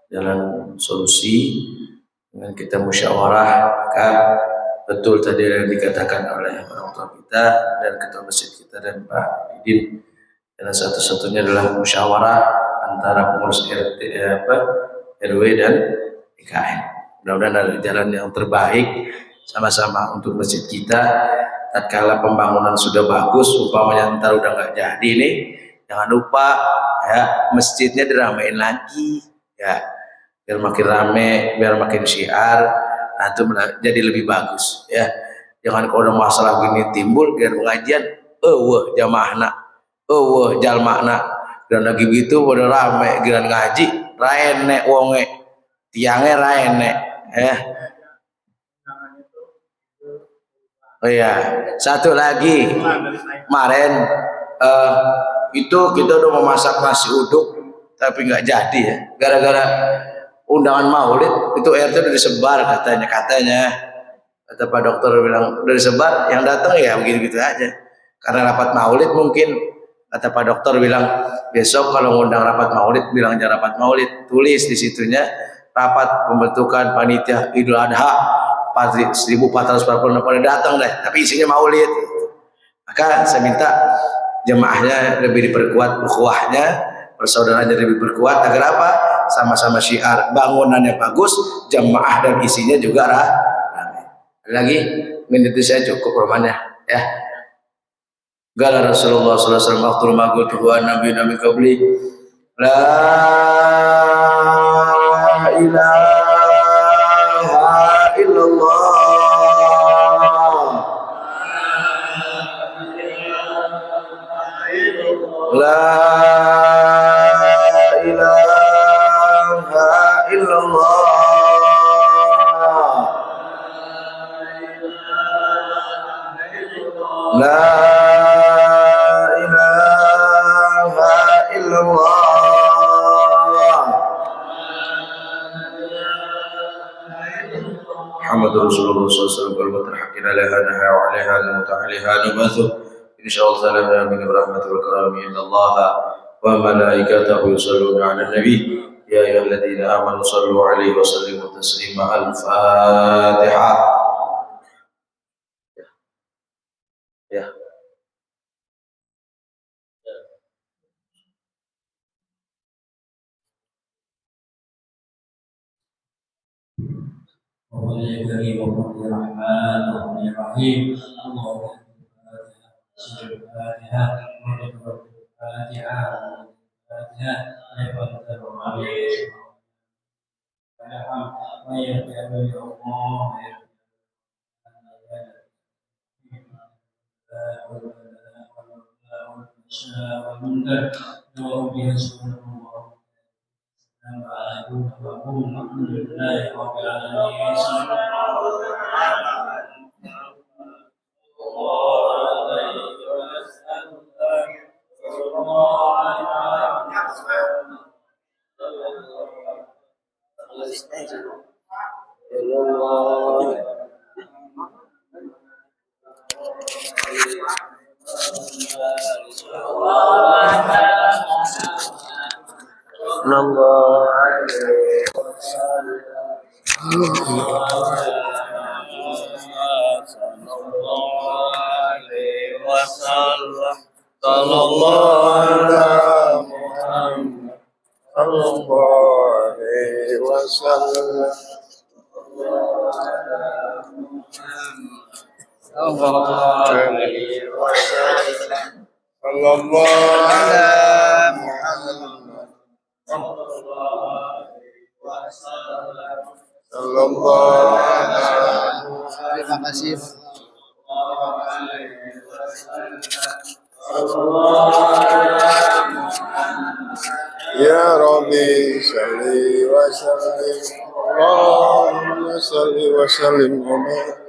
jalan solusi dengan kita musyawarah, maka betul tadi yang dikatakan oleh orang tua kita dan ketua masjid kita dan Pak Didin, dan satu-satunya adalah musyawarah antara pengurus RW dan IKN. Mudah-mudahan ada jalan yang terbaik sama-sama untuk masjid kita. Tatkala pembangunan sudah bagus, umpamanya ntar udah nggak jadi nih, jangan lupa ya masjidnya diramein lagi ya, biar makin rame, biar makin syiar. Nah itu jadi lebih bagus ya. Jangan kalau ada masalah gini timbul biar pengajian jamaahna jalmakna dan lagi begitu pada rame giran ngaji raene wonge tiange raene ya. Oh iya, satu lagi kemarin itu kita udah memasak nasi uduk tapi nggak jadi ya, gara-gara undangan maulid itu RT udah disebar katanya kata Pak Dokter bilang udah disebar, yang datang ya begitu-begitu aja karena rapat maulid. Mungkin kata Pak Dokter bilang besok kalau ngundang rapat maulid bilang jangan rapat maulid, tulis di situnya rapat pembentukan panitia Idul Adha 1446 pada datang deh, tapi isinya maulid. Maka saya minta jemaahnya lebih diperkuat, ukhuwahnya, persaudaraannya lebih berkuat agar apa? Sama-sama syiar, bangunannya bagus, jemaah dan isinya juga ramai. Lagi menit saya cukup romannya ya. Gala Rasulullah sallallahu alaihi wasallam waktu magul tuhan nabi qabli la ilaha illallah la ilaha illallah la ilaha illallah Muhammadur Rasulullah sallallahu alaihi wasallam terhakina lahanaha wa alaiha muta'aliha nubathu insyaallah ta'ala min rahmatil wal karami innallaha wa malaikatahu yusholluna 'alan nabi ya ayyuhalladzina amanu shallu 'alaihi wa sallimu taslima. Al-Fatihah. Ya. Waalaikumsalam warahmatullahi wabarakatuh. Allahumma Al-Fatihah. الفحشاء والمنكر نعوذ بها سبحانه الله الحمد لله رب العالمين صلى الله عليه صلى الله على محمد صلى الله عليه وسلم صلى الله عليه وسلم صلى الله على محمد صلى الله على Terima kasih. يا ربي صل وسلم اللهم صل وسلم وبارك